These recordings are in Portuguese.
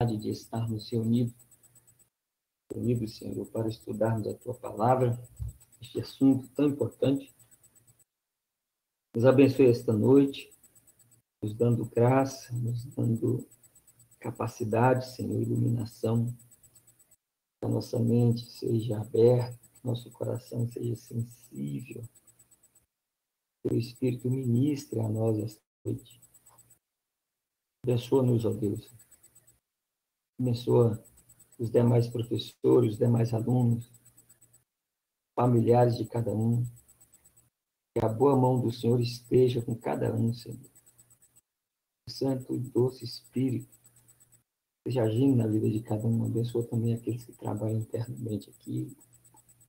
de estarmos reunidos, Senhor, para estudarmos a Tua palavra, este assunto tão importante. Nos abençoe esta noite, nos dando graça, nos dando capacidade, Senhor, iluminação, que a nossa mente seja aberta, nosso coração seja sensível, que o Espírito ministre a nós esta noite. Abençoa-nos, ó Deus. Abençoa os demais professores, os demais alunos, familiares de cada um. Que a boa mão do Senhor esteja com cada um, Senhor. O Santo e doce Espírito esteja agindo na vida de cada um. Abençoa também aqueles que trabalham internamente aqui.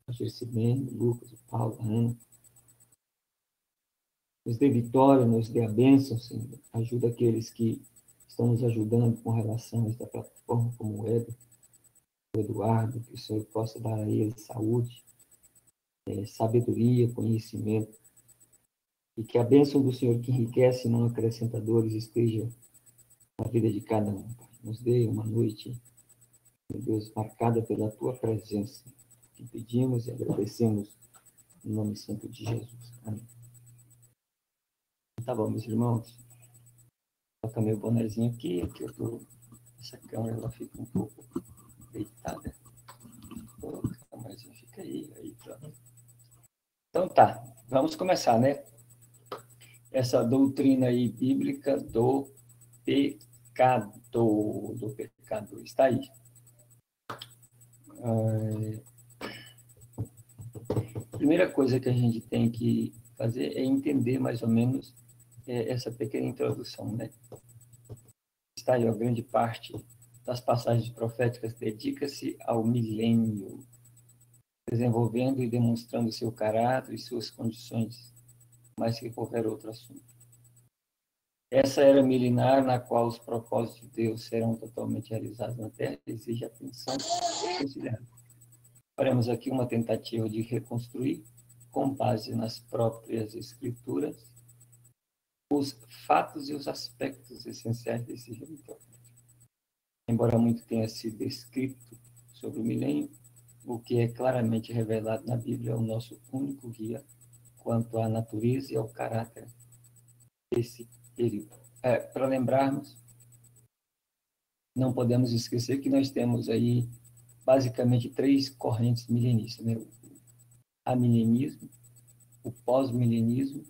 A Gercimene, Lucas, o Paulo, a Ana. Nos dê vitória, nos dê a bênção, Senhor. Ajuda aqueles que estão nos ajudando com relação a esta plataforma, como o Eduardo, que o Senhor possa dar a eles saúde, sabedoria, conhecimento. E que a bênção do Senhor, que enriquece e não acrescenta dores, esteja na vida de cada um. Nos dê uma noite, meu Deus, marcada pela Tua presença. Que pedimos e agradecemos em nome santo de Jesus. Amém. Tá bom, meus irmãos. Vou colocar meu bonezinho aqui, essa câmera ela fica um pouco deitada. O bonezinho fica aí, pronto. Então tá, vamos começar, né? Essa doutrina aí bíblica do pecado, está aí. A primeira coisa que a gente tem que fazer é entender mais ou menos essa pequena introdução, né? Está aí, a grande parte das passagens proféticas dedica-se ao milênio, desenvolvendo e demonstrando seu caráter e suas condições, mais que qualquer outro assunto. Essa era milenar na qual os propósitos de Deus serão totalmente realizados na Terra exige atenção considerável. Faremos aqui uma tentativa de reconstruir, com base nas próprias Escrituras, os fatos e os aspectos essenciais desse reino. Embora muito tenha sido escrito sobre o milênio, o que é claramente revelado na Bíblia é o nosso único guia quanto à natureza e ao caráter desse período. Para lembrarmos, não podemos esquecer que nós temos aí basicamente três correntes milenistas, né? O amilenismo, o pós-milenismo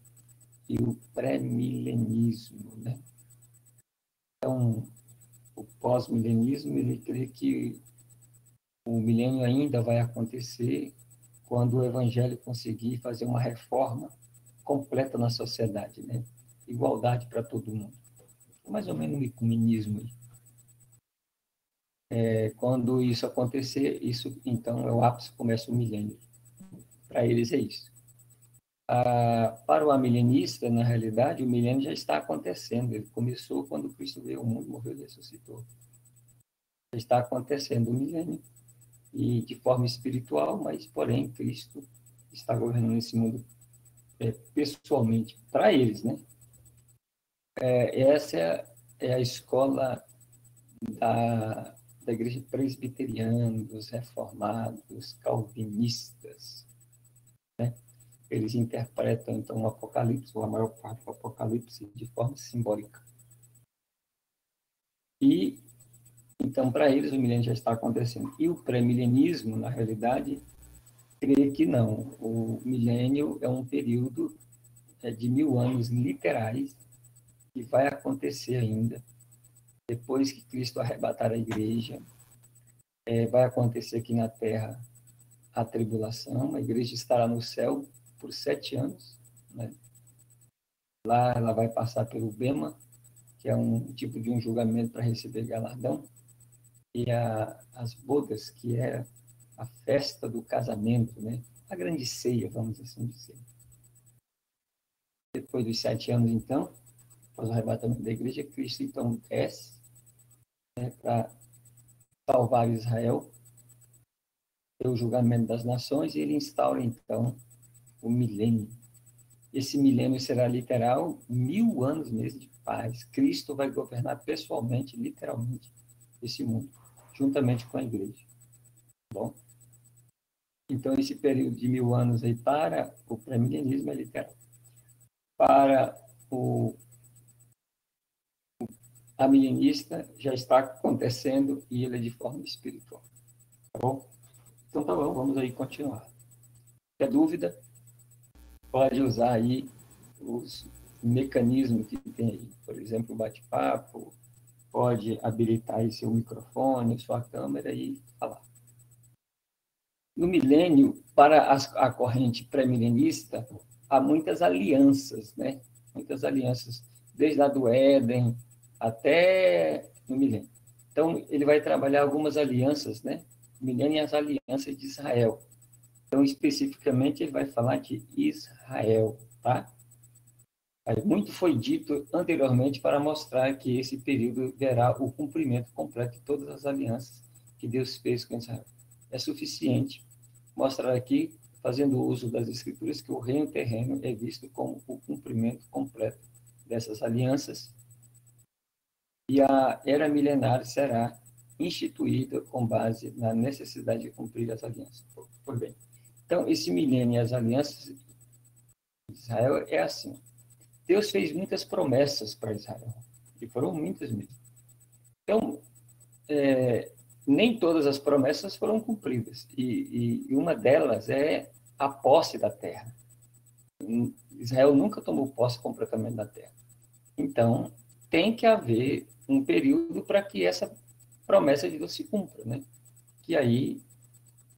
e o pré-milenismo, né? Então, o pós-milenismo, ele crê que o milênio ainda vai acontecer quando o evangelho conseguir fazer uma reforma completa na sociedade, né? Igualdade para todo mundo. Mais ou menos um ecumenismo aí. Quando isso acontecer, isso então é o ápice, começa o milênio. Para eles é isso. Para o amilenista, na realidade, o milênio já está acontecendo. Ele começou quando Cristo veio ao mundo, morreu e ressuscitou. Já está acontecendo o milênio, e de forma espiritual, mas, porém, Cristo está governando esse mundo pessoalmente, para eles, né? Essa é a escola da igreja presbiteriana, dos reformados, calvinistas, né? Eles interpretam, então, o Apocalipse, ou a maior parte do Apocalipse, de forma simbólica. E, então, para eles, o milênio já está acontecendo. E o pré-milenismo, na realidade, crê que não. O milênio é um período de 1000 anos literais que vai acontecer ainda depois que Cristo arrebatar a igreja. Vai acontecer aqui na Terra a tribulação, a igreja estará no céu por 7 anos, né? Lá ela vai passar pelo Bema, que é um tipo de um julgamento para receber galardão, e as bodas, que é a festa do casamento, né? A grande ceia, vamos assim dizer. Depois dos 7 anos, então, após o arrebatamento da igreja, Cristo então desce, né, para salvar Israel, o julgamento das nações, e ele instaura, então, o milênio. Esse milênio será literal, 1000 anos mesmo de paz. Cristo vai governar pessoalmente, literalmente, esse mundo, juntamente com a igreja. Tá bom? Então, esse período de 1000 anos aí para o pré-milenismo é literal. Para o amilenista já está acontecendo e ele é de forma espiritual. Tá bom? Então, tá bom, vamos aí continuar. Qualquer dúvida, pode usar aí os mecanismos que tem aí. Por exemplo, o bate-papo, pode habilitar aí seu microfone, sua câmera e falar. No milênio, para a corrente pré-milenista, há muitas alianças, né? Muitas alianças, desde lá do Éden até no milênio. Então, ele vai trabalhar algumas alianças, né? O milênio e as alianças de Israel. Então, especificamente, ele vai falar de Israel, tá? Muito foi dito anteriormente para mostrar que esse período verá o cumprimento completo de todas as alianças que Deus fez com Israel. É suficiente mostrar aqui, fazendo uso das Escrituras, que o reino terreno é visto como o cumprimento completo dessas alianças e a era milenar será instituída com base na necessidade de cumprir as alianças. Pois bem, então, esse milênio e as alianças de Israel é assim. Deus fez muitas promessas para Israel, e foram muitas mesmo. Então, nem todas as promessas foram cumpridas, e uma delas é a posse da terra. Israel nunca tomou posse completamente da terra. Então, tem que haver um período para que essa promessa de Deus se cumpra, né? Que aí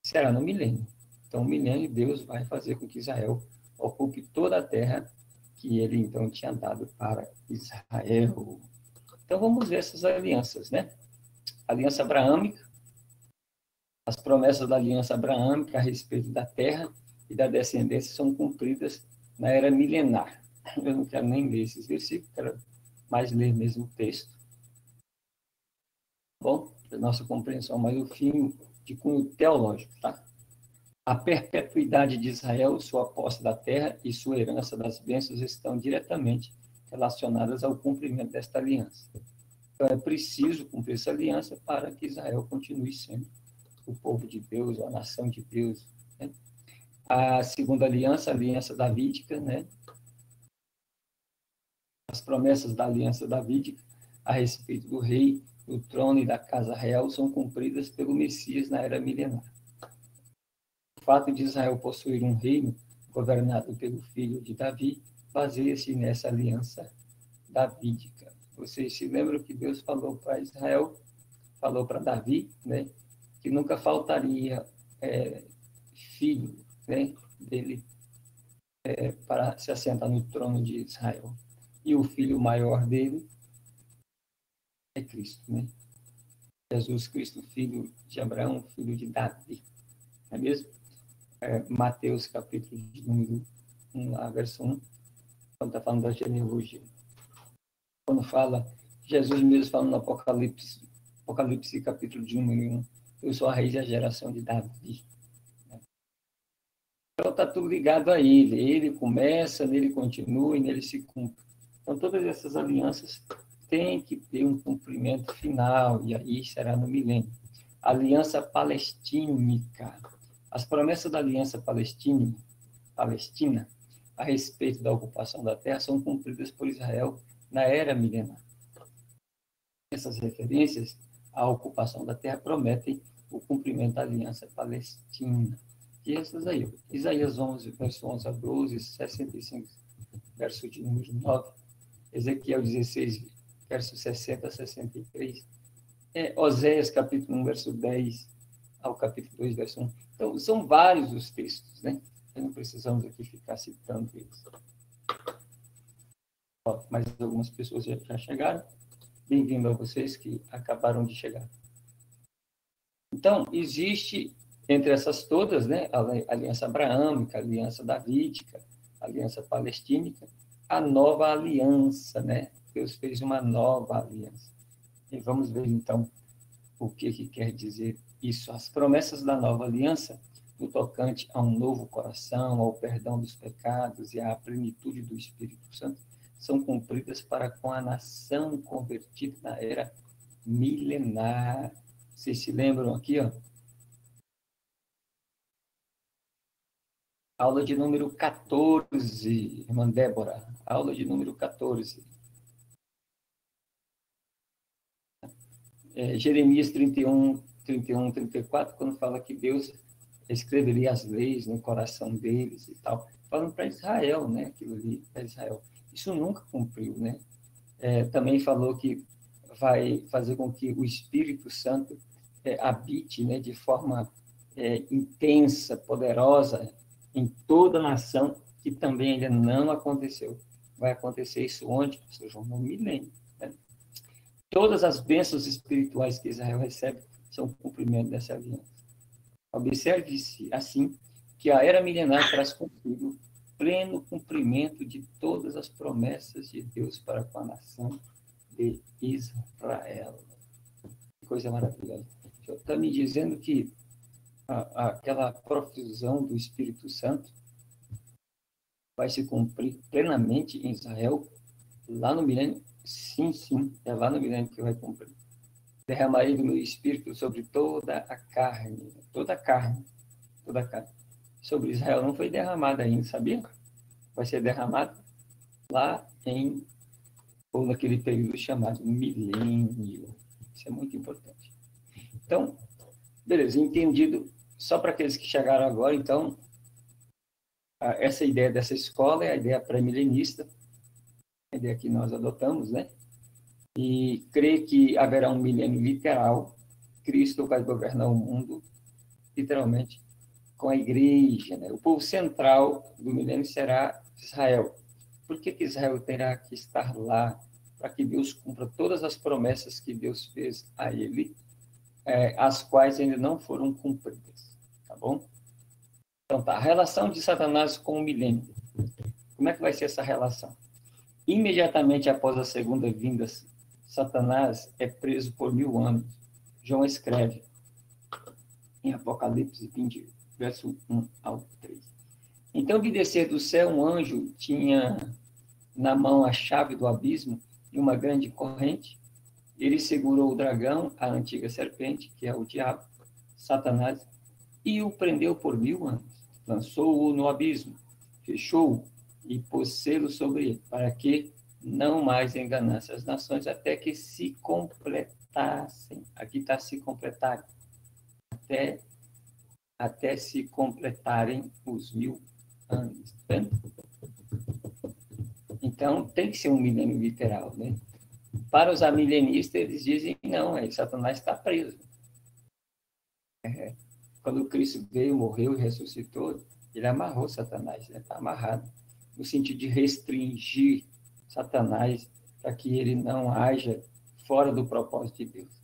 será no milênio. Então, no milênio, Deus vai fazer com que Israel ocupe toda a terra que ele, então, tinha dado para Israel. Então, vamos ver essas alianças, né? Aliança abraâmica, as promessas da aliança abraâmica a respeito da terra e da descendência são cumpridas na era milenar. Eu não quero nem ler esses versículos, quero mais ler mesmo o texto. Bom, para nossa compreensão, mas o fim de cunho teológico, tá? A perpetuidade de Israel, sua posse da terra e sua herança das bênçãos estão diretamente relacionadas ao cumprimento desta aliança. Então, é preciso cumprir essa aliança para que Israel continue sendo o povo de Deus, a nação de Deus, né? A segunda aliança, a aliança davídica, né? As promessas da aliança davídica a respeito do rei, do trono e da casa real são cumpridas pelo Messias na era milenar. O fato de Israel possuir um reino governado pelo filho de Davi baseia-se nessa aliança davídica. Vocês se lembram que Deus falou para Israel, falou para Davi, né, que nunca faltaria filho, né, dele para se assentar no trono de Israel. E o filho maior dele é Cristo, né? Jesus Cristo, filho de Abraão, filho de Davi. Não é mesmo? Mateus, capítulo de número 1, a verso 1, quando está falando da genealogia. Quando fala, Jesus mesmo fala no Apocalipse capítulo de número 1, eu sou a raiz da geração de Davi. Então está tudo ligado a ele. Ele começa, nele continua e nele se cumpre. Então todas essas alianças têm que ter um cumprimento final, e aí será no milênio. Aliança palestínica. As promessas da aliança palestina a respeito da ocupação da terra são cumpridas por Israel na era milenar. Essas referências à ocupação da terra prometem o cumprimento da aliança palestina. E essas aí, Isaías 11, verso 11 a 12, 65, verso de número 9, Ezequiel 16, verso 60 a 63, Oséias, capítulo 1, verso 10 ao capítulo 2, verso 1. Então, são vários os textos, né? Não precisamos aqui ficar citando eles. Mas algumas pessoas já chegaram. Bem-vindo a vocês que acabaram de chegar. Então, existe entre essas todas, né, a aliança abraâmica, a aliança davídica, a aliança palestínica, a nova aliança, né? Deus fez uma nova aliança. E vamos ver, então, o que quer dizer isso. As promessas da nova aliança, no tocante a um novo coração, ao perdão dos pecados e à plenitude do Espírito Santo, são cumpridas para com a nação convertida na era milenar. Vocês se lembram aqui, ó? Aula de número 14, irmã Débora. Aula de número 14. Jeremias 31, 34, quando fala que Deus escreveria as leis no coração deles e tal. Falando para Israel, né? Aquilo ali, para Israel. Isso nunca cumpriu, né? Também falou que vai fazer com que o Espírito Santo habite, né, de forma intensa, poderosa, em toda a nação, que também ainda não aconteceu. Vai acontecer isso onde, professor João? No milênio. Né? Todas as bênçãos espirituais que Israel recebe são cumprimento dessa aliança. Observe-se, assim, que a era milenar traz consigo pleno cumprimento de todas as promessas de Deus para com a nação de Israel. Que coisa maravilhosa. Está me dizendo que aquela profusão do Espírito Santo vai se cumprir plenamente em Israel lá no milênio? Sim, sim, é lá no milênio que vai cumprir. Derramarei do meu Espírito sobre toda a carne, toda a carne, toda a carne. Sobre Israel não foi derramada ainda, sabia? Vai ser derramada lá ou naquele período chamado milênio. Isso é muito importante. Então, beleza, entendido. Só para aqueles que chegaram agora, então, essa ideia dessa escola é a ideia pré-milenista, a ideia que nós adotamos, né? E crê que haverá um milênio literal, Cristo vai governar o mundo, literalmente, com a igreja, né? O povo central do milênio será Israel. Por que Israel terá que estar lá para que Deus cumpra todas as promessas que Deus fez a ele, as quais ainda não foram cumpridas, tá bom? Então tá, a relação de Satanás com o milênio. Como é que vai ser essa relação? Imediatamente após a segunda vinda, Satanás é preso por 1000 anos. João escreve em Apocalipse 20, verso 1 ao 3. Então, vi descer do céu um anjo, tinha na mão a chave do abismo e uma grande corrente. Ele segurou o dragão, a antiga serpente, que é o diabo, Satanás, e o prendeu por 1000 anos. Lançou-o no abismo, fechou-o e pôs selo sobre ele, para que não mais enganasse as nações, até que se completassem. Aqui está se completarem. Até se completarem os 1000 anos. Tá vendo? Então, tem que ser um milênio literal, né? Para os amilenistas, eles dizem, não, Satanás está preso. Quando Cristo veio, morreu e ressuscitou, ele amarrou Satanás, né? Está amarrado, no sentido de restringir Satanás para que ele não haja fora do propósito de Deus.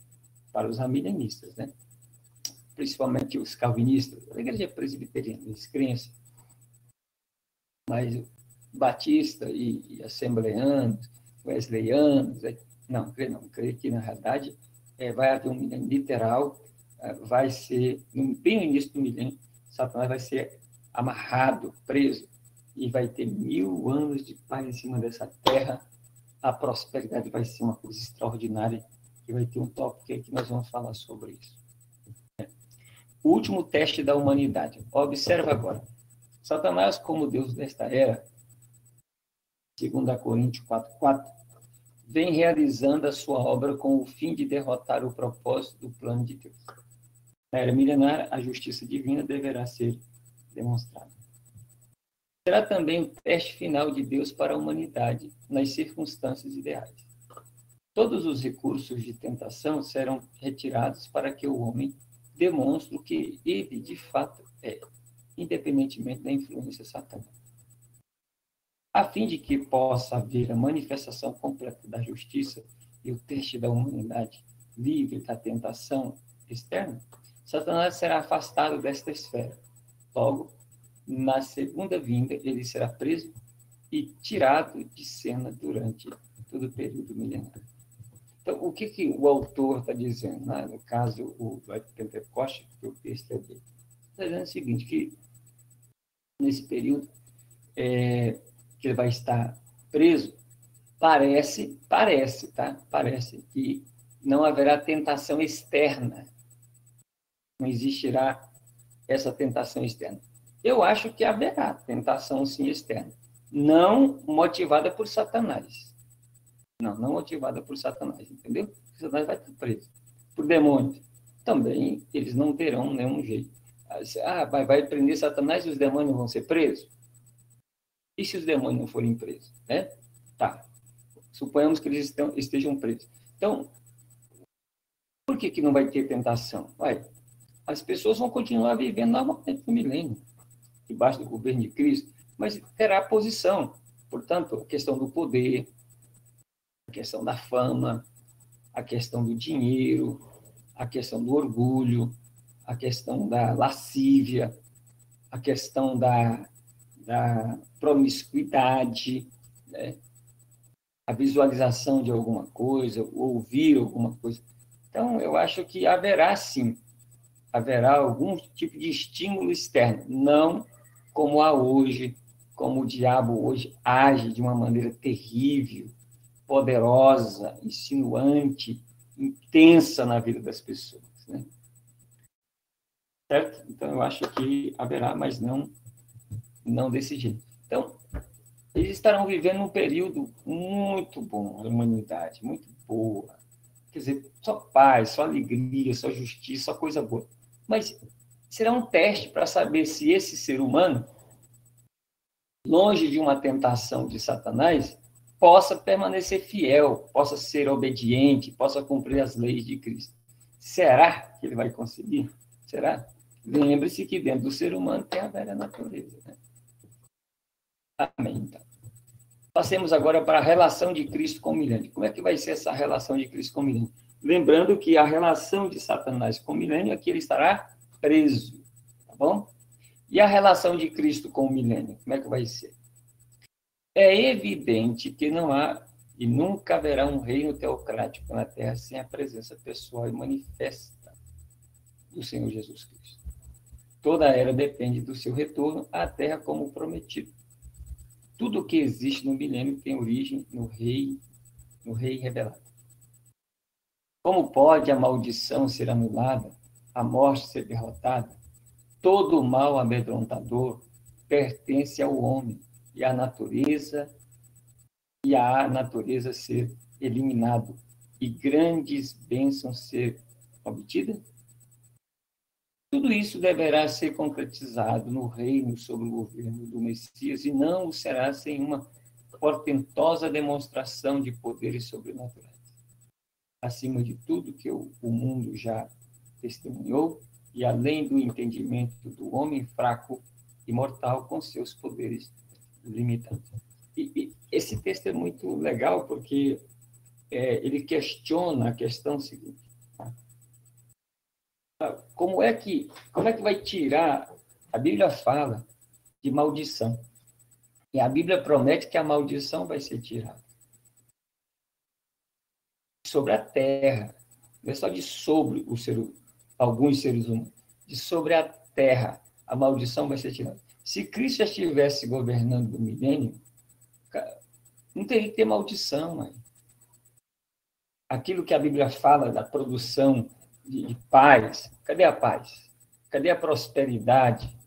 Para os amilenistas, né? Principalmente os calvinistas, a igreja presbiteriana, eles creem assim. Mas batista e assembleanos, wesleyanos, não, creio que, na realidade, vai haver um milênio literal, vai ser, bem no início do milênio, Satanás vai ser amarrado, preso, e vai ter 1000 anos de paz em cima dessa terra. A prosperidade vai ser uma coisa extraordinária, e vai ter um tópico aqui que nós vamos falar sobre isso. O último teste da humanidade. Observa agora. Satanás, como Deus desta era, 2 Coríntios 4:4, vem realizando a sua obra com o fim de derrotar o propósito do plano de Deus. Na era milenar, a justiça divina deverá ser demonstrada. Será também o teste final de Deus para a humanidade nas circunstâncias ideais. Todos os recursos de tentação serão retirados para que o homem demonstre o que ele de fato é, independentemente da influência satânica. A fim de que possa haver a manifestação completa da justiça e o teste da humanidade livre da tentação externa, Satanás será afastado desta esfera. Logo, na segunda vinda, ele será preso e tirado de cena durante todo o período milenar. Então, o que o autor está dizendo? Né? No caso, o Pentecoste, que o texto é dele, está dizendo o seguinte, que nesse período que ele vai estar preso, parece, tá? Parece que não haverá tentação externa. Não existirá essa tentação externa. Eu acho que haverá tentação, sim, externa. Não motivada por Satanás. Não motivada por Satanás, entendeu? Satanás vai estar preso. Por demônios, também eles não terão nenhum jeito. Vai prender Satanás e os demônios vão ser presos? E se os demônios não forem presos? Né? Tá. Suponhamos que eles estejam presos. Então, por que não vai ter tentação? As pessoas vão continuar vivendo normalmente no milênio, debaixo do governo de Cristo, mas terá posição. Portanto, a questão do poder, a questão da fama, a questão do dinheiro, a questão do orgulho, a questão da lascívia, a questão da promiscuidade, né? A visualização de alguma coisa, ouvir alguma coisa. Então, eu acho que haverá, sim, haverá algum tipo de estímulo externo, não como há hoje, como o diabo hoje age de uma maneira terrível, poderosa, insinuante, intensa na vida das pessoas, né? Certo? Então, eu acho que haverá, mas não desse jeito. Então, eles estarão vivendo um período muito bom, a humanidade, muito boa. Quer dizer, só paz, só alegria, só justiça, só coisa boa. Mas será um teste para saber se esse ser humano, longe de uma tentação de Satanás, possa permanecer fiel, possa ser obediente, possa cumprir as leis de Cristo. Será que ele vai conseguir? Será? Lembre-se que dentro do ser humano tem a velha natureza, né? Amém. Então, passemos agora para a relação de Cristo com o milênio. Como é que vai ser essa relação de Cristo com o milênio? Lembrando que a relação de Satanás com o milênio é que ele estará preso, tá bom? E a relação de Cristo com o milênio, como é que vai ser? É evidente que não há e nunca haverá um reino teocrático na Terra sem a presença pessoal e manifesta do Senhor Jesus Cristo. Toda a era depende do seu retorno à Terra como prometido. Tudo o que existe no milênio tem origem no rei revelado. Como pode a maldição ser anulada, a morte ser derrotada? Todo o mal amedrontador pertence ao homem e à natureza ser eliminado e grandes bênçãos ser obtidas? Tudo isso deverá ser concretizado no reino sob o governo do Messias e não o será sem uma portentosa demonstração de poderes sobrenaturais. Acima de tudo que o mundo já testemunhou e além do entendimento do homem fraco e mortal com seus poderes limitados. E esse texto é muito legal porque ele questiona a questão seguinte: como é que vai tirar? A Bíblia fala de maldição. E a Bíblia promete que a maldição vai ser tirada sobre a terra. Não é só de sobre alguns seres humanos. De sobre a terra, a maldição vai ser tirada. Se Cristo já estivesse governando o milênio, não teria que ter maldição, mãe. Aquilo que a Bíblia fala da produção de paz, cadê a paz? Cadê a prosperidade?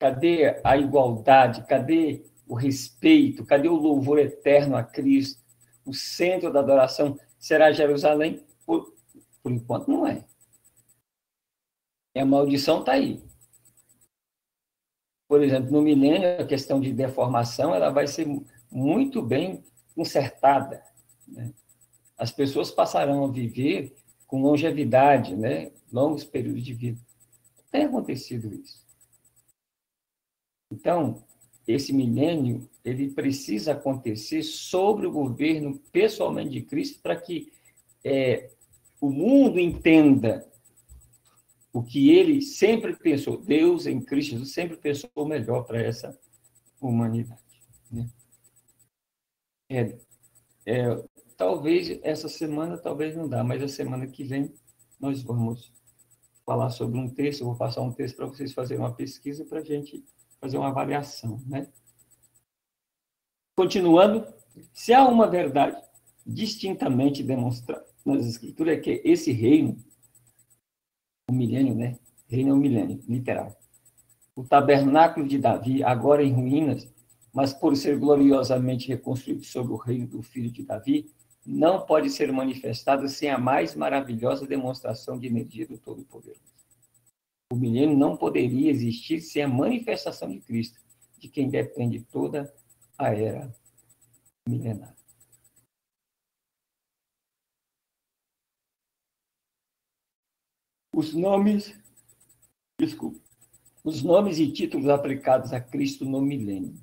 Cadê a igualdade? Cadê o respeito? Cadê o louvor eterno a Cristo? O centro da adoração será Jerusalém? Por enquanto, não é. E a maldição está aí. Por exemplo, no milênio, a questão de deformação ela vai ser muito bem consertada, né? As pessoas passarão a viver com longevidade, né? Longos períodos de vida. Tem acontecido isso. Então, esse milênio, ele precisa acontecer sobre o governo pessoalmente de Cristo para que o mundo entenda o que ele sempre pensou. Deus, em Cristo Jesus, sempre pensou o melhor para essa humanidade, né? Talvez essa semana, talvez não dá, mas a semana que vem nós vamos falar sobre um texto, eu vou passar um texto para vocês fazerem uma pesquisa para a gente fazer uma avaliação, né? Continuando, se há uma verdade distintamente demonstrada nas Escrituras é que esse reino, o milênio, né? Reino é um milênio, literal. O tabernáculo de Davi, agora em ruínas, mas por ser gloriosamente reconstruído sobre o reino do filho de Davi, não pode ser manifestado sem a mais maravilhosa demonstração de energia do Todo-Poderoso. O milênio não poderia existir sem a manifestação de Cristo, de quem depende toda a era milenar. Os nomes e títulos aplicados a Cristo no milênio.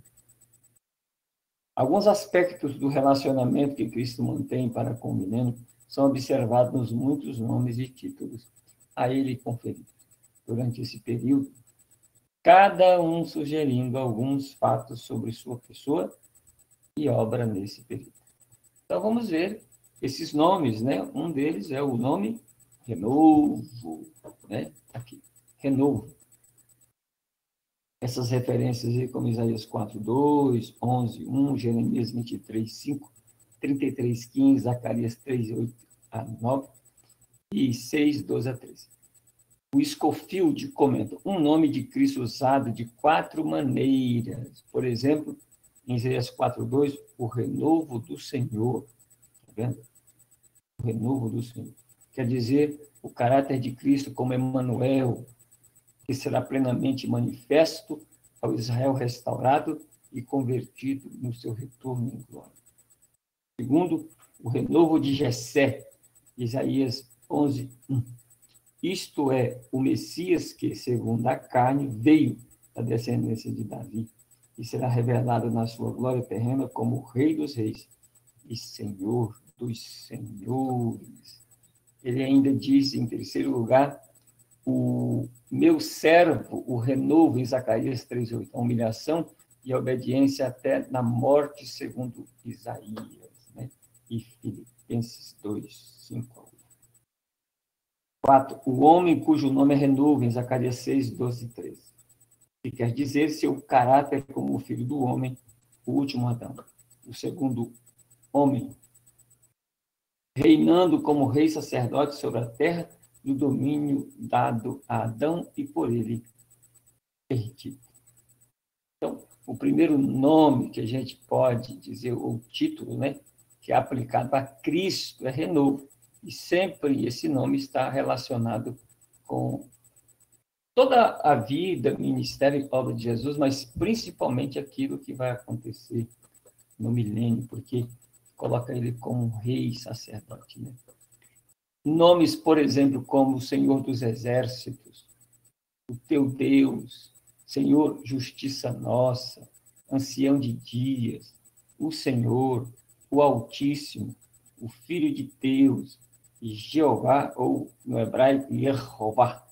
Alguns aspectos do relacionamento que Cristo mantém para com o milênio são observados nos muitos nomes e títulos a ele conferidos durante esse período, cada um sugerindo alguns fatos sobre sua pessoa e obra nesse período. Então, vamos ver esses nomes, né? Um deles é o nome renovo, né? Aqui, renovo. Essas referências aí, como Isaías 4:2, 11:1, Jeremias 23:5, 33:15, Zacarias 3:8-9 e 6:12-13. O Scofield comenta um nome de Cristo usado de 4 maneiras. Por exemplo, em Isaías 4:2, o renovo do Senhor. Está vendo? O renovo do Senhor. Quer dizer, o caráter de Cristo como Emmanuel, que será plenamente manifesto ao Israel restaurado e convertido no seu retorno em glória. Segundo, o renovo de Jessé, Isaías 11:1. Isto é, o Messias que, segundo a carne, veio da descendência de Davi e será revelado na sua glória terrena como Rei dos Reis e Senhor dos Senhores. Ele ainda diz, em terceiro lugar, o meu servo, o renovo, em Zacarias 3:8, a humilhação e a obediência até na morte, segundo Isaías, né? E Filipenses 2:5-8. 4. O homem cujo nome é renovo, em Zacarias 6:12-13. Que quer dizer seu caráter como o filho do homem, o último Adão. O segundo homem, reinando como rei sacerdote sobre a terra, no domínio dado a Adão e por ele perdido. Então, o primeiro nome que a gente pode dizer, ou título, né, que é aplicado a Cristo, é renovo. E sempre esse nome está relacionado com toda a vida, ministério e obra de Jesus, mas principalmente aquilo que vai acontecer no milênio, porque coloca ele como um rei sacerdote, né? Nomes, por exemplo, como o Senhor dos Exércitos, o teu Deus, Senhor, justiça nossa, ancião de dias, o Senhor, o Altíssimo, o Filho de Deus, e Jeová, ou no hebraico, Yehová,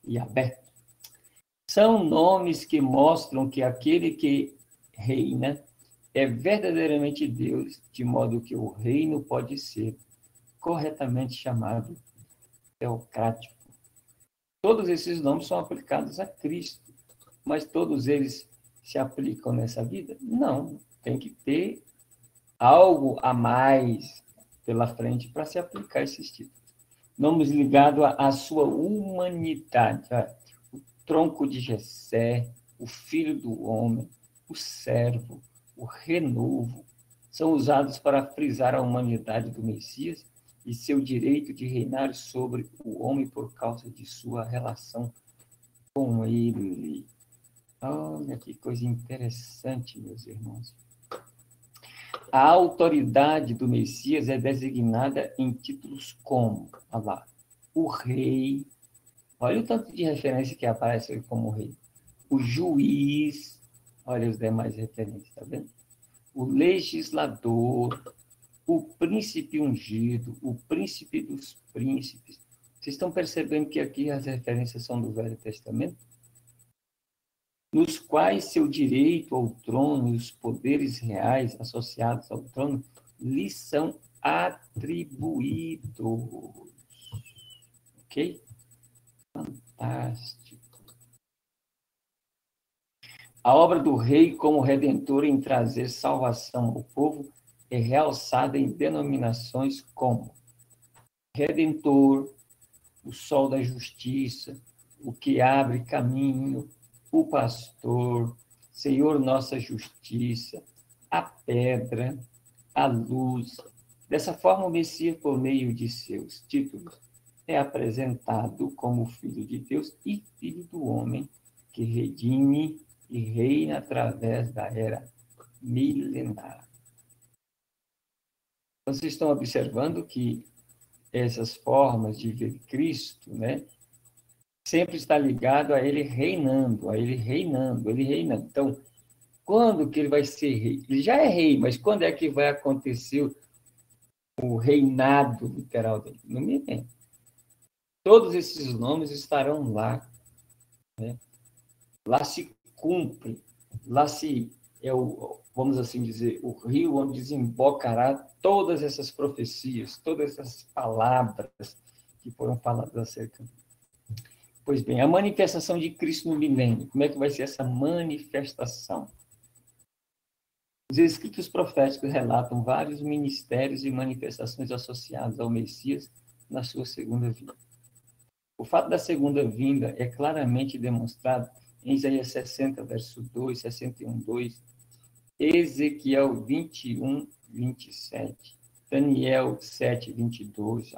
Yahvé. São nomes que mostram que aquele que reina é verdadeiramente Deus, de modo que o reino pode ser corretamente chamado teocrático. Todos esses nomes são aplicados a Cristo, mas todos eles se aplicam nessa vida? Não, tem que ter algo a mais pela frente para se aplicar esses títulos. Nomes ligados à sua humanidade, o tronco de Jessé, o filho do homem, o servo, o renovo, são usados para frisar a humanidade do Messias e seu direito de reinar sobre o homem por causa de sua relação com ele. Olha que coisa interessante, meus irmãos. A autoridade do Messias é designada em títulos como, olha lá, o rei, olha o tanto de referência que aparece como rei, o juiz, olha os demais referências, tá vendo? O legislador, o príncipe ungido, o príncipe dos príncipes. Vocês estão percebendo que aqui as referências são do Velho Testamento? Nos quais seu direito ao trono e os poderes reais associados ao trono lhe são atribuídos. Ok? Fantástico. A obra do rei como redentor em trazer salvação ao povo é realçada em denominações como Redentor, o sol da justiça, o que abre caminho, o pastor, Senhor nossa justiça, a pedra, a luz. Dessa forma, o Messias, por meio de seus títulos, é apresentado como Filho de Deus e Filho do homem, que redime e reina através da era milenar. Vocês estão observando que essas formas de ver Cristo, né, sempre está ligado a ele reinando, a ele reinando, ele reinando. Então, quando que ele vai ser rei? Ele já é rei, mas quando é que vai acontecer o reinado literal dele? No milênio. Todos esses nomes estarão lá, né? Lá se cumpre, lá se vamos assim dizer, o rio onde desembocará todas essas profecias, todas essas palavras que foram faladas acerca. Pois bem, a manifestação de Cristo no milênio, como é que vai ser essa manifestação? Os escritos proféticos relatam vários ministérios e manifestações associados ao Messias na sua segunda vinda. O fato da segunda vinda é claramente demonstrado em Isaías 60, verso 2, 61, 2, Ezequiel 21, 27, Daniel 7, 22,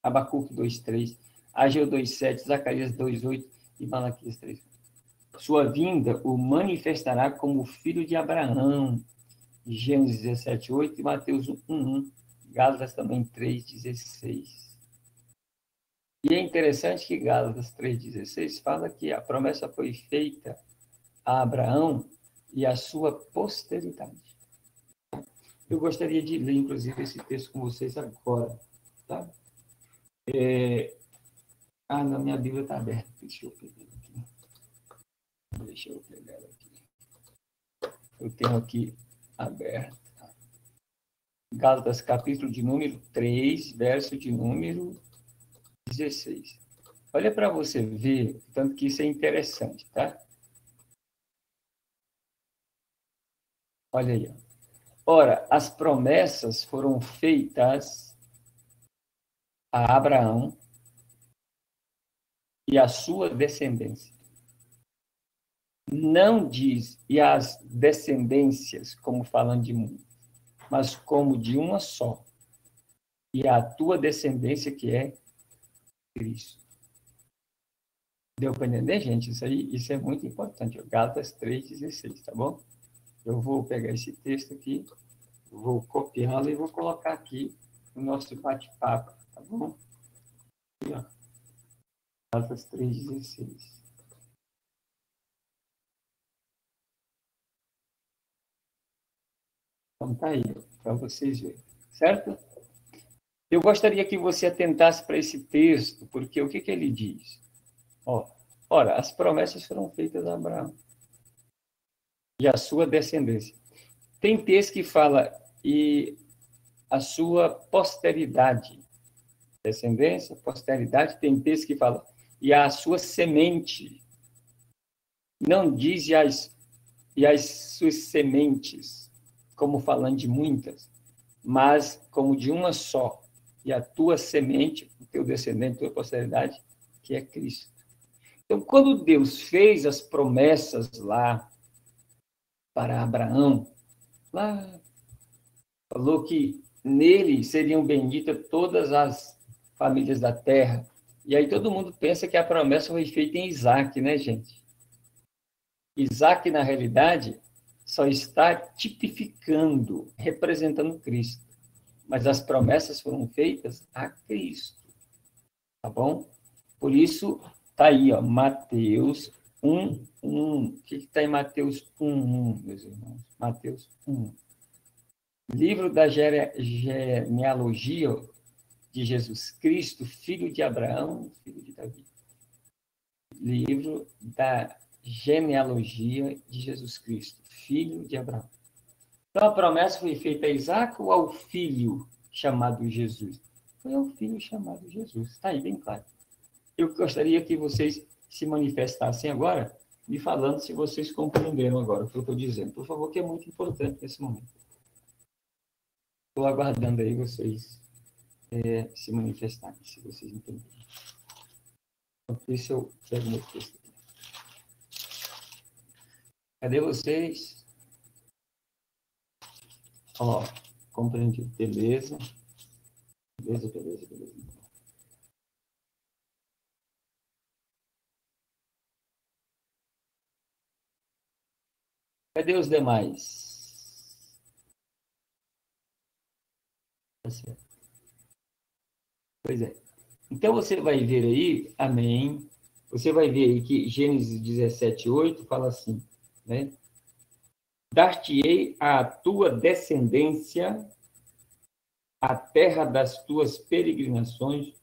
Abacuque 2, 3, Ageu 2, 7, Zacarias 2, 8 e Malaquias 3. Sua vinda o manifestará como filho de Abraão, Gênesis 17, 8 e Mateus 1, 1, Gálatas também 3, 16. E é interessante que Gálatas 3,16 fala que a promessa foi feita a Abraão e a sua posteridade. Eu gostaria de ler, inclusive, esse texto com vocês agora. Tá? Na minha Bíblia está aberta. Deixa eu pegar ela aqui. Eu tenho aqui aberta. Gálatas, capítulo de número 3, verso de número 16. Olha para você ver, tanto que isso é interessante, tá? Olha aí. Ora, as promessas foram feitas a Abraão e a sua descendência. Não diz, e as descendências, como falando de mundo, mas como de uma só. E a tua descendência, que é Cristo. Deu para entender, gente? Isso é muito importante. Gálatas 3,16, tá bom? Eu vou pegar esse texto aqui, vou copiá-lo e vou colocar aqui no nosso bate-papo, tá bom? Aqui, ó. Gálatas 3,16. Então, tá aí, para vocês verem, certo? Eu gostaria que você atentasse para esse texto, porque o que ele diz? Ora, as promessas foram feitas a Abraão e a sua descendência. Tem texto que fala, e a sua posteridade. Descendência, posteridade, tem texto que fala, e a sua semente. Não diz e as suas sementes, como falando de muitas, mas como de uma só. E a tua semente, o teu descendente, a tua posteridade, que é Cristo. Então, quando Deus fez as promessas lá para Abraão, lá falou que nele seriam benditas todas as famílias da terra. E aí todo mundo pensa que a promessa foi feita em Isaac, né, gente? Isaac, na realidade, só está tipificando, representando Cristo. Mas as promessas foram feitas a Cristo. Tá bom? Por isso, está aí, ó, Mateus 1, 1. O que está em Mateus 1, 1, meus irmãos? Mateus 1. Livro da genealogia de Jesus Cristo, filho de Abraão, filho de Davi. Livro da genealogia de Jesus Cristo, filho de Abraão. Então, a promessa foi feita a Isaac ou ao filho chamado Jesus? Foi ao filho chamado Jesus. Está aí bem claro. Eu gostaria que vocês se manifestassem agora, me falando se vocês compreenderam agora o que eu estou dizendo. Por favor, que é muito importante nesse momento. Estou aguardando aí vocês se manifestarem, se vocês entenderem. Então, por isso eu pego meu texto. Cadê vocês? Ó, compreendi. Beleza. Beleza. Cadê os demais? Tá certo. Pois é. Então, você vai ver aí, amém, você vai ver aí que Gênesis 17:8 fala assim, né? Dar-te-ei à tua descendência a terra das tuas peregrinações,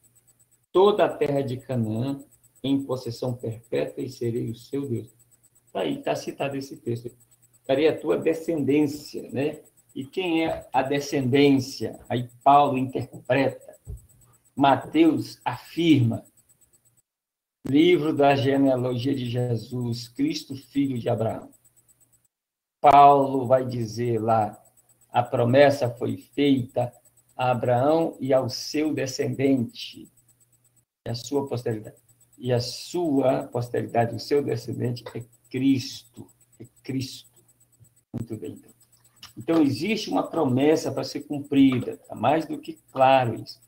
toda a terra de Canaã, em possessão perpétua, e serei o seu Deus. Está aí, está citado esse texto. Darei a tua descendência, né? E quem é a descendência? Aí Paulo interpreta. Mateus afirma. Livro da genealogia de Jesus, Cristo, filho de Abraão. Paulo vai dizer lá, a promessa foi feita a Abraão e ao seu descendente, e a sua posteridade. E a sua posteridade, o seu descendente, é Cristo. É Cristo. Muito bem. Então, existe uma promessa para ser cumprida. Está mais do que claro isso.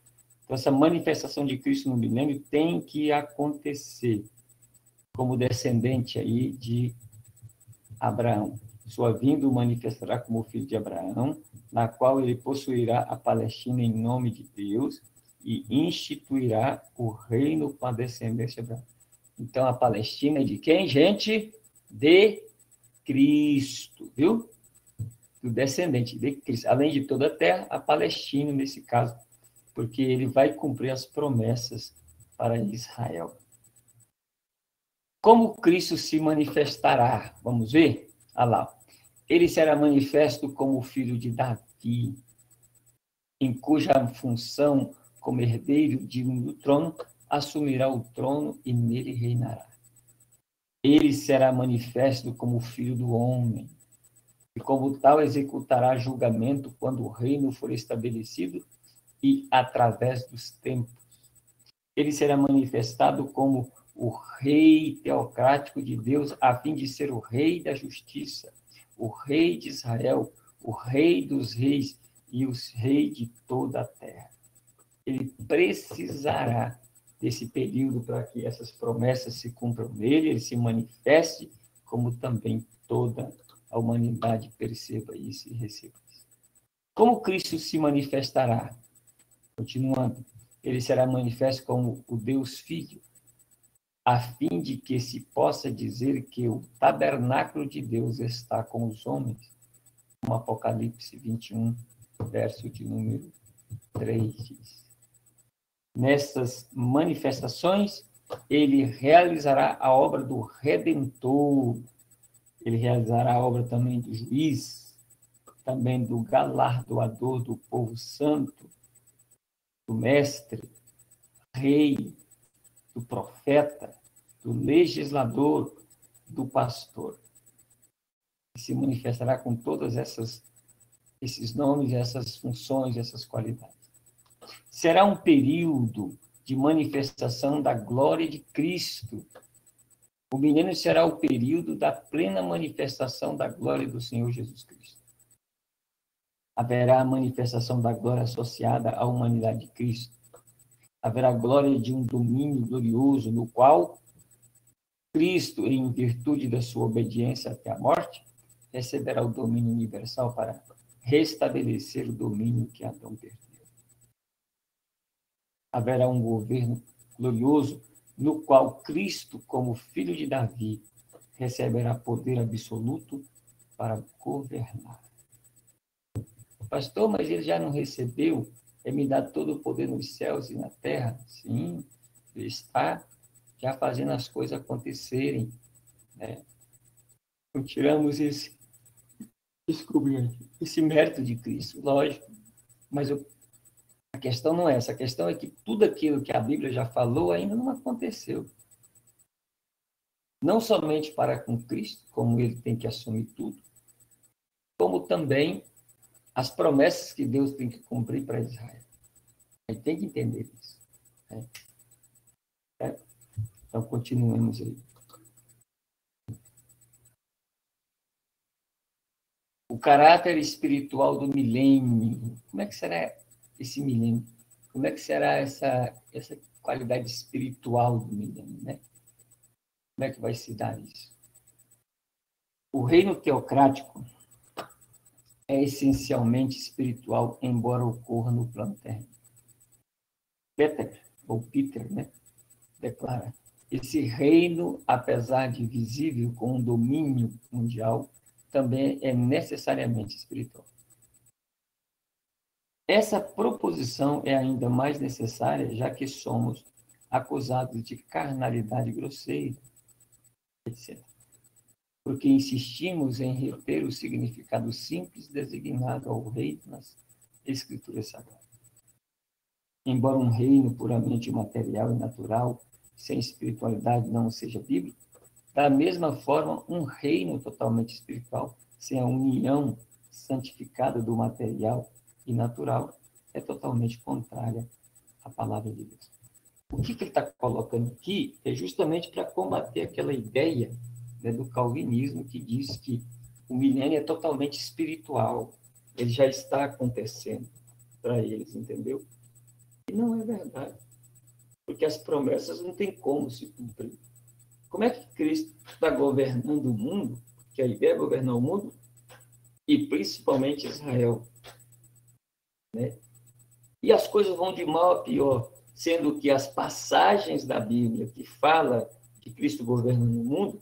Então, essa manifestação de Cristo no milênio tem que acontecer como descendente aí de Abraão. Sua vinda o manifestará como filho de Abraão, na qual ele possuirá a Palestina em nome de Deus e instituirá o reino com a descendência de Abraão. Então, a Palestina é de quem, gente? De Cristo, viu? Do descendente de Cristo. Além de toda a terra, a Palestina, nesse caso, porque ele vai cumprir as promessas para Israel. Como Cristo se manifestará? Vamos ver? Olha lá. Ele será manifesto como filho de Davi, em cuja função, como herdeiro digno do trono, assumirá o trono e nele reinará. Ele será manifesto como filho do homem, e como tal executará julgamento quando o reino for estabelecido e através dos tempos. Ele será manifestado como o rei teocrático de Deus, a fim de ser o rei da justiça, o rei de Israel, o rei dos reis e o rei de toda a terra. Ele precisará desse período para que essas promessas se cumpram nele, ele se manifeste, como também toda a humanidade perceba isso e receba isso. Como Cristo se manifestará? Continuando, ele será manifesto como o Deus Filho, a fim de que se possa dizer que o tabernáculo de Deus está com os homens, como Apocalipse 21, verso de número 3 diz. Nessas manifestações, ele realizará a obra do Redentor, ele realizará a obra também do juiz, também do galardoador do povo santo, do mestre, rei, do profeta, do legislador, do pastor. E se manifestará com todas esses nomes, essas funções, essas qualidades. Será um período de manifestação da glória de Cristo. O milênio será o período da plena manifestação da glória do Senhor Jesus Cristo. Haverá a manifestação da glória associada à humanidade de Cristo. Haverá glória de um domínio glorioso, no qual Cristo, em virtude da sua obediência até a morte, receberá o domínio universal para restabelecer o domínio que Adão perdeu. Haverá um governo glorioso, no qual Cristo, como filho de Davi, receberá poder absoluto para governar. Pastor, mas ele já não recebeu? É me dar todo o poder nos céus e na terra? Sim, ele está já fazendo as coisas acontecerem, né? Não tiramos esse mérito de Cristo, lógico, mas a questão não é essa, a questão é que tudo aquilo que a Bíblia já falou ainda não aconteceu. Não somente para com Cristo, como ele tem que assumir tudo, como também as promessas que Deus tem que cumprir para Israel. A gente tem que entender isso. Né? Então, continuemos aí. O caráter espiritual do milênio. Como é que será esse milênio? Como é que será essa qualidade espiritual do milênio, né? Como é que vai se dar isso? O reino teocrático é essencialmente espiritual, embora ocorra no plano terreno. Peter, né, declara: esse reino, apesar de visível com um domínio mundial, também é necessariamente espiritual. Essa proposição é ainda mais necessária, já que somos acusados de carnalidade grosseira, etc. Porque insistimos em reter o significado simples designado ao reino nas Escrituras Sagradas. Embora um reino puramente material e natural, sem espiritualidade, não seja bíblico, da mesma forma, um reino totalmente espiritual, sem a união santificada do material e natural, é totalmente contrária à palavra de Deus. O que ele está colocando aqui é justamente para combater aquela ideia, né, do calvinismo que diz que o milênio é totalmente espiritual, ele já está acontecendo para eles, entendeu? E não é verdade, porque as promessas não têm como se cumprir. Como é que Cristo está governando o mundo, que a ideia é governar o mundo, e principalmente Israel, né? E as coisas vão de mal a pior, sendo que as passagens da Bíblia que fala de Cristo governando o mundo,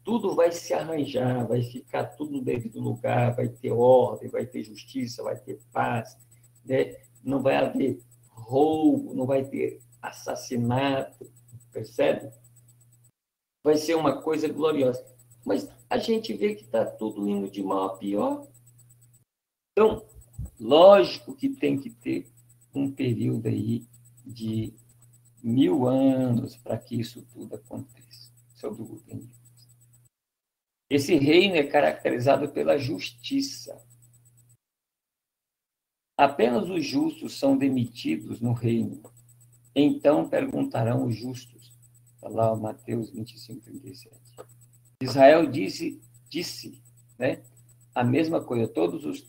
tudo vai se arranjar, vai ficar tudo no devido lugar, vai ter ordem, vai ter justiça, vai ter paz, né? Não vai haver roubo, não vai ter assassinato, percebe? Vai ser uma coisa gloriosa. Mas a gente vê que está tudo indo de mal a pior. Então, lógico que tem que ter um período aí de 1000 anos para que isso tudo aconteça, sob o governo de Deus. Esse reino é caracterizado pela justiça. Apenas os justos são demitidos no reino. Então perguntarão os justos. Está lá Mateus 25, 37. Israel disse, né, a mesma coisa. Todos os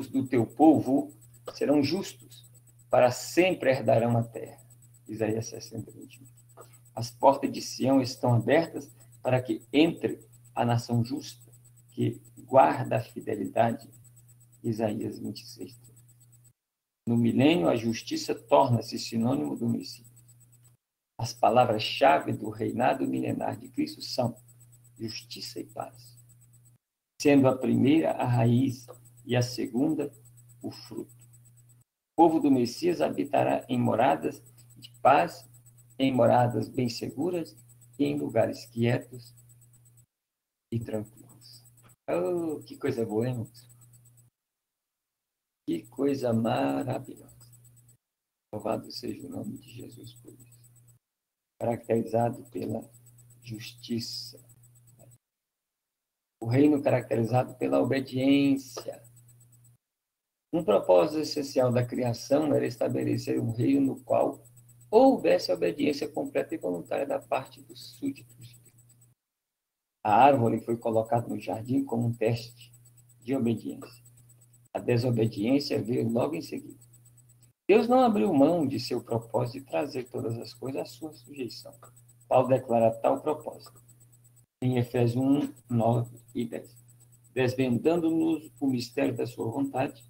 do teu povo serão justos, para sempre herdarão a terra. Isaías 60, 21. As portas de Sião estão abertas para que entre a nação justa, que guarda a fidelidade. Isaías 26. No milênio, a justiça torna-se sinônimo do Messias. As palavras-chave do reinado milenar de Cristo são justiça e paz, sendo a primeira a raiz e a segunda o fruto. O povo do Messias habitará em moradas de paz, em moradas bem seguras e em lugares quietos e tranquilos. Oh, que coisa boa, hein, irmãos? Que coisa maravilhosa. Louvado seja o nome de Jesus por isso. Caracterizado pela justiça. O reino caracterizado pela obediência. Um propósito essencial da criação era estabelecer um reino no qual houvesse obediência completa e voluntária da parte dos súditos. A árvore foi colocada no jardim como um teste de obediência. A desobediência veio logo em seguida. Deus não abriu mão de seu propósito de trazer todas as coisas à sua sujeição. Paulo declara tal propósito em Efésios 1, 9 e 10. Desvendando-nos o mistério da sua vontade,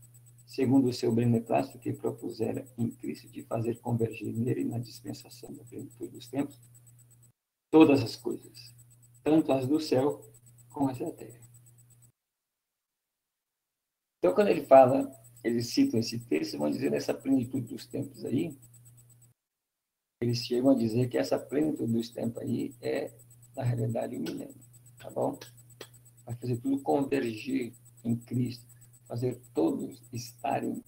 segundo o seu beneplácito que propusera em Cristo de fazer convergir nele na dispensação da plenitude dos tempos todas as coisas, tanto as do céu como as da terra. Então, quando ele fala, eles citam esse texto, vão dizer nessa plenitude dos tempos aí, eles chegam a dizer que essa plenitude dos tempos aí é, na realidade, o milênio, tá bom? Vai fazer tudo convergir em Cristo, fazer todos estarem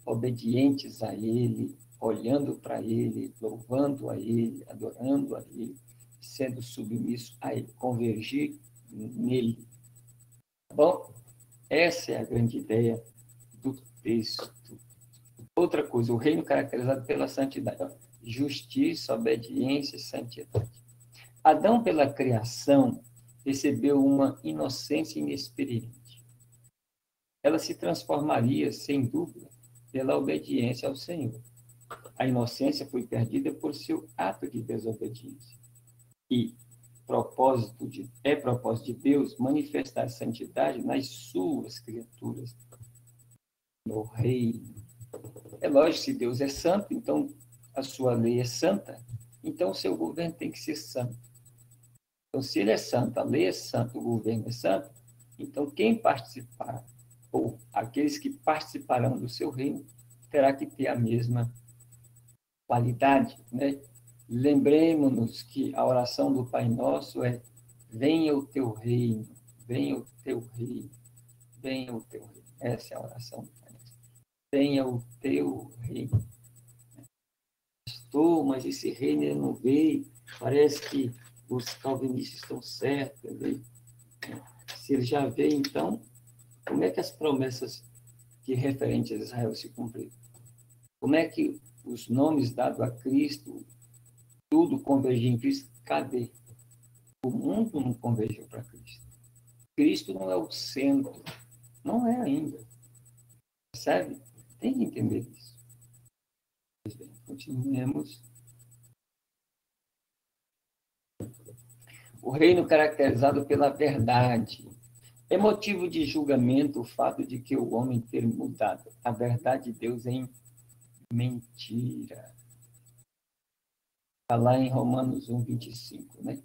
obedientes a Ele, olhando para Ele, louvando a Ele, adorando a Ele, sendo submisso a Ele, convergir nele. Tá bom? Essa é a grande ideia do texto. Outra coisa, o reino caracterizado pela santidade. Ó, justiça, obediência e santidade. Adão, pela criação, recebeu uma inocência inexperiente. Ela se transformaria, sem dúvida, pela obediência ao Senhor. A inocência foi perdida por seu ato de desobediência. E propósito de Deus manifestar a santidade nas suas criaturas, no reino. É lógico, se Deus é santo, então a sua lei é santa, então o seu governo tem que ser santo. Então, se ele é santo, a lei é santa, o governo é santo, então quem participar, ou aqueles que participarão do seu reino, terá que ter a mesma qualidade, né? Lembremos-nos que a oração do Pai Nosso é: venha o teu reino, venha o teu reino, venha o teu reino. Essa é a oração do Pai Nosso. Venha o teu reino. Pastor, mas esse reino ele não veio, parece que os calvinistas estão certos. Entendeu? Se ele já veio, então, como é que as promessas que referentes a Israel se cumpriram? Como é que os nomes dados a Cristo, tudo convergiu em Cristo? Cadê? O mundo não convergiu para Cristo. Cristo não é o centro. Não é ainda. Percebe? Tem que entender isso. Pois bem, continuemos. O reino caracterizado pela verdade. É motivo de julgamento o fato de que o homem ter mudado a verdade de Deus em mentira. Está lá em Romanos 1, 25, né?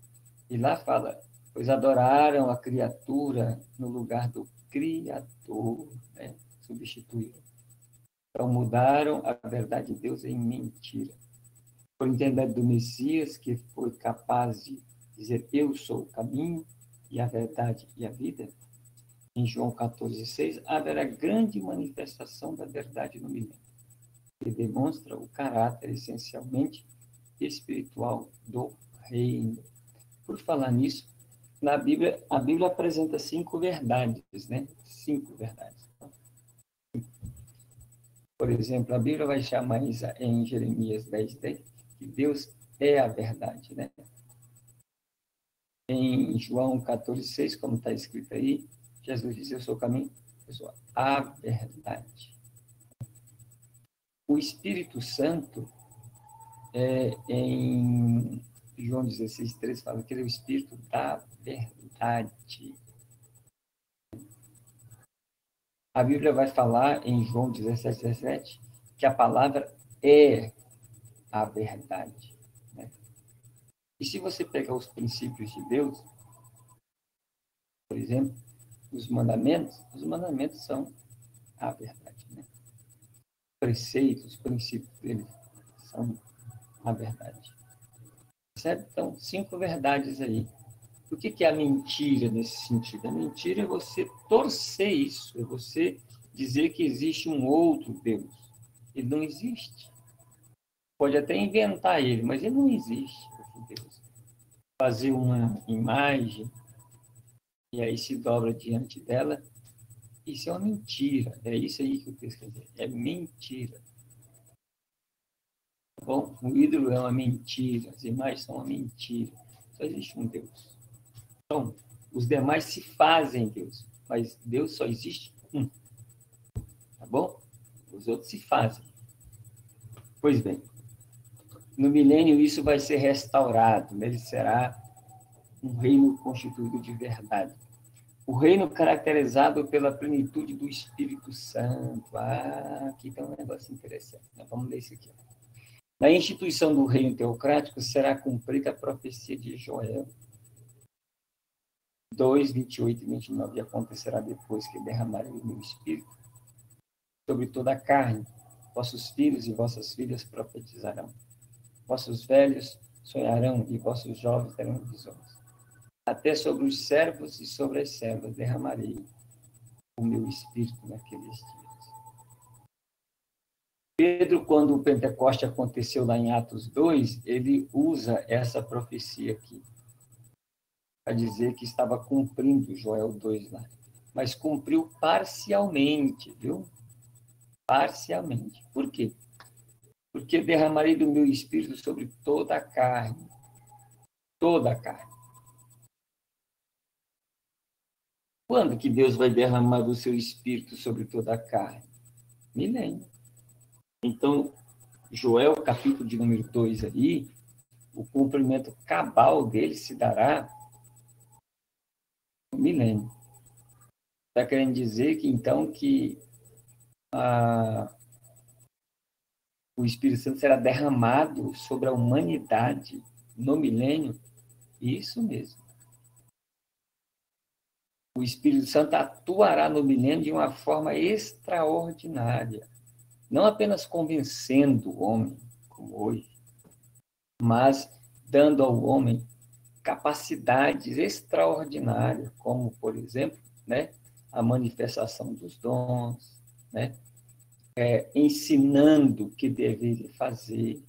E lá fala, pois adoraram a criatura no lugar do Criador, né? Substituíram. Então mudaram a verdade de Deus em mentira. Por intermédio do Messias, que foi capaz de dizer, eu sou o caminho e a verdade e a vida, em João 14,6, haverá grande manifestação da verdade no milênio, que demonstra o caráter essencialmente espiritual do reino. Por falar nisso, na Bíblia, a Bíblia apresenta 5 verdades, né? 5 verdades. Por exemplo, a Bíblia vai chamar em Jeremias 10:10 que Deus é a verdade, né? Em João 14,6, como está escrito aí, Jesus diz, eu sou o caminho, eu sou a verdade. O Espírito Santo, em João 16:3, fala que ele é o Espírito da verdade. A Bíblia vai falar em João 17:17 que a palavra é a verdade. Né? E se você pegar os princípios de Deus, por exemplo, os mandamentos são a verdade. Né? Preceitos, os princípios dele são a verdade. Certo? Então, 5 verdades aí. O que é a mentira nesse sentido? A mentira é você torcer isso, é você dizer que existe um outro Deus. Ele não existe. Pode até inventar ele, mas ele não existe, Deus. Fazer uma imagem e aí se dobra diante dela, isso é uma mentira. É isso aí que o texto quer dizer. É mentira. Bom, o ídolo é uma mentira, as imagens são uma mentira. Só existe um Deus. Então, os demais se fazem Deus, mas Deus só existe um. Tá bom? Os outros se fazem. Pois bem, no milênio isso vai ser restaurado, né? Ele será um reino constituído de verdade. O reino caracterizado pela plenitude do Espírito Santo. Ah, aqui tem um negócio interessante. Vamos ler isso aqui. Na instituição do reino teocrático será cumprida a profecia de Joel 2, 28 e 29. E acontecerá depois que derramarei o meu Espírito sobre toda a carne. Vossos filhos e vossas filhas profetizarão. Vossos velhos sonharão e vossos jovens terão visões. Até sobre os servos e sobre as servas derramarei o meu Espírito naqueles dias. Pedro, quando o Pentecoste aconteceu lá em Atos 2, ele usa essa profecia aqui para dizer que estava cumprindo Joel 2 lá. Mas cumpriu parcialmente, viu? parcialmente. Por quê? Porque derramarei do meu espírito sobre toda a carne. Toda a carne. Quando que Deus vai derramar do seu espírito sobre toda a carne? Milênio. Então, Joel, capítulo de número 2 aí, o cumprimento cabal dele se dará no milênio. Está querendo dizer que, então, que o Espírito Santo será derramado sobre a humanidade no milênio? Isso mesmo. O Espírito Santo atuará no milênio de uma forma extraordinária, não apenas convencendo o homem, como hoje, mas dando ao homem capacidades extraordinárias, como, por exemplo, né, a manifestação dos dons, né, ensinando o que deveria fazer.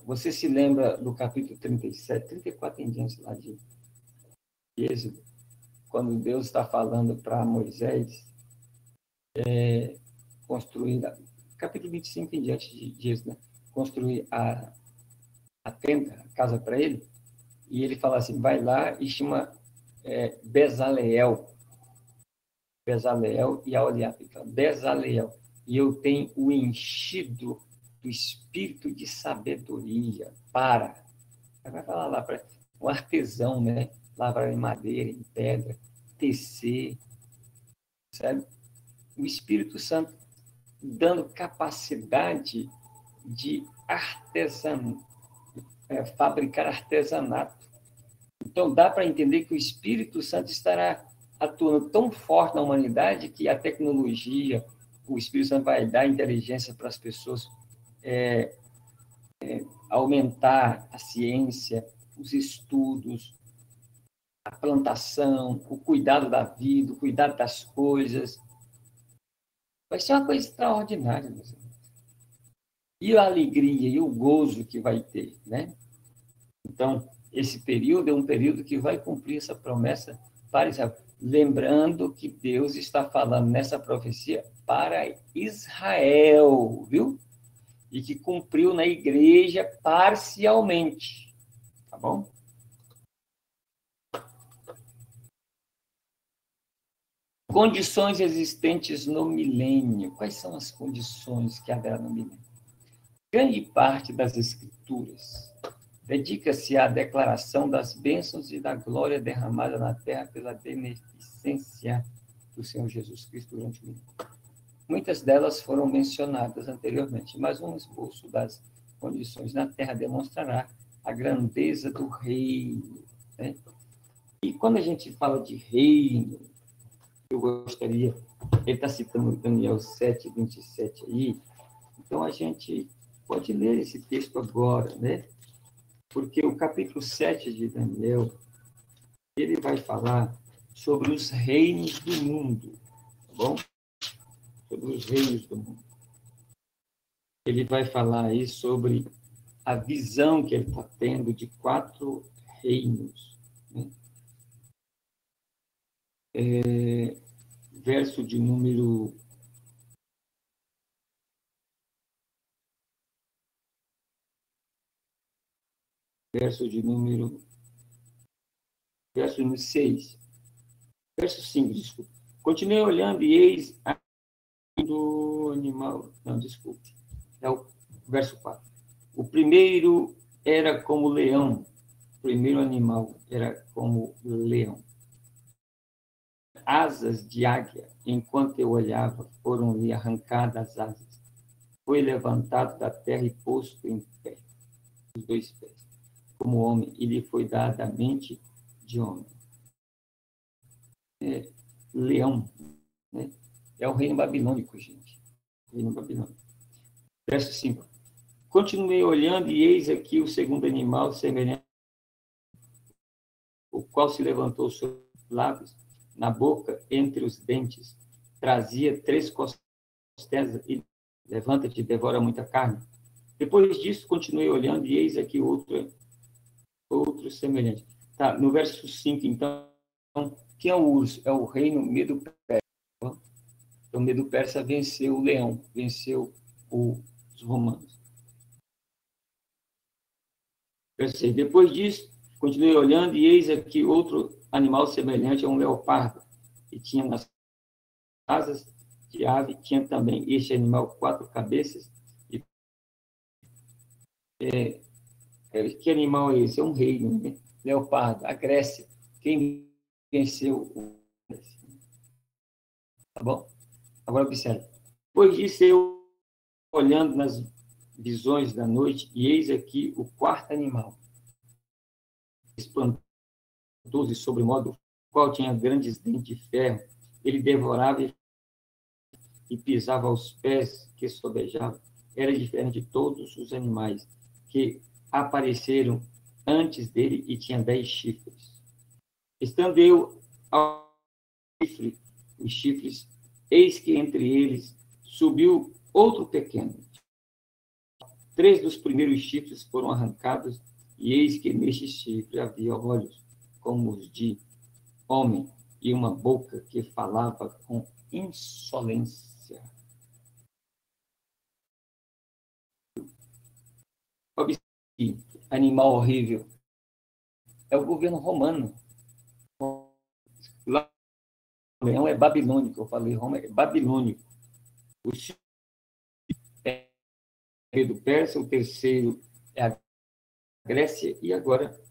Você se lembra do capítulo 37, 34 em diante lá de Êxodo, quando Deus está falando para Moisés construir, capítulo 25 em diante de Êxodo, né, construir a tenda, a casa para ele, e ele fala assim, vai lá e chama Bezaleel e Aholiabe, Bezaleel, e eu tenho o enchido do espírito de sabedoria para, vai falar lá para um artesão, né, lavrar em madeira, em pedra, tecer, sabe? O Espírito Santo dando capacidade de fabricar artesanato. Então, dá para entender que o Espírito Santo estará atuando tão forte na humanidade que a tecnologia, o Espírito Santo vai dar inteligência para as pessoas, aumentar a ciência, os estudos, a plantação, o cuidado da vida, o cuidado das coisas. Vai ser uma coisa extraordinária, meus irmãos. E a alegria e o gozo que vai ter, né? Então, esse período é um período que vai cumprir essa promessa para Israel. Lembrando que Deus está falando nessa profecia para Israel, viu? E que cumpriu na igreja parcialmente. Tá bom? Condições existentes no milênio. Quais são as condições que haverá no milênio? Grande parte das Escrituras dedica-se à declaração das bênçãos e da glória derramada na terra pela beneficência do Senhor Jesus Cristo durante o milênio. Muitas delas foram mencionadas anteriormente, mas um esboço das condições na terra demonstrará a grandeza do reino, né? E quando a gente fala de reino, eu gostaria, ele está citando Daniel 7, 27 aí, então a gente pode ler esse texto agora, né? Porque o capítulo 7 de Daniel, ele vai falar sobre os reinos do mundo, tá bom? Sobre os reinos do mundo. Ele vai falar aí sobre a visão que ele está tendo de 4 reinos, né? Verso de número... Verso número 6. Verso 5, desculpa. Continuei olhando e eis do animal... Não, desculpe. É o verso 4. O primeiro era como leão. O primeiro animal era como leão. Asas de águia, enquanto eu olhava, foram-lhe arrancadas as asas. Foi levantado da terra e posto em pé, os 2 pés, como homem, e lhe foi dada a mente de homem. Leão, né? É o reino babilônico, gente. Reino babilônico. Verso 5. Continuei olhando, e eis aqui o segundo animal, semelhante, o qual se levantou sobre os lábios, na boca, entre os dentes, trazia 3 costelas, e levanta-te e devora muita carne. Depois disso, continuei olhando, e eis aqui outro semelhante. Tá, no verso 5, então, quem é o urso? É o reino medo-persa. Então, o Medo Persa venceu o leão, venceu os romanos. Depois disso, continuei olhando e eis aqui outro animal semelhante a um leopardo, que tinha nas asas de ave, tinha também este animal 4 cabeças. E, que animal é esse? É um reino, né? Leopardo, a Grécia. Quem venceu o... Tá bom? Agora observe. Depois disso, eu olhando nas visões da noite, e eis aqui o quarto animal, espantoso e sobremodo, o qual tinha grandes dentes de ferro. Ele devorava e pisava aos pés que sobejavam. Era diferente de todos os animais que apareceram antes dele e tinha 10 chifres. Estando eu ao chifre, os chifres, eis que entre eles subiu outro pequeno. 3 dos primeiros chifres foram arrancados, e eis que neste chifre havia olhos como os de homem e uma boca que falava com insolência. Observe, animal horrível. É o governo romano. Lá, o leão é babilônico, eu falei, Roma é babilônico. O é do Persa, o terceiro é a Grécia, e agora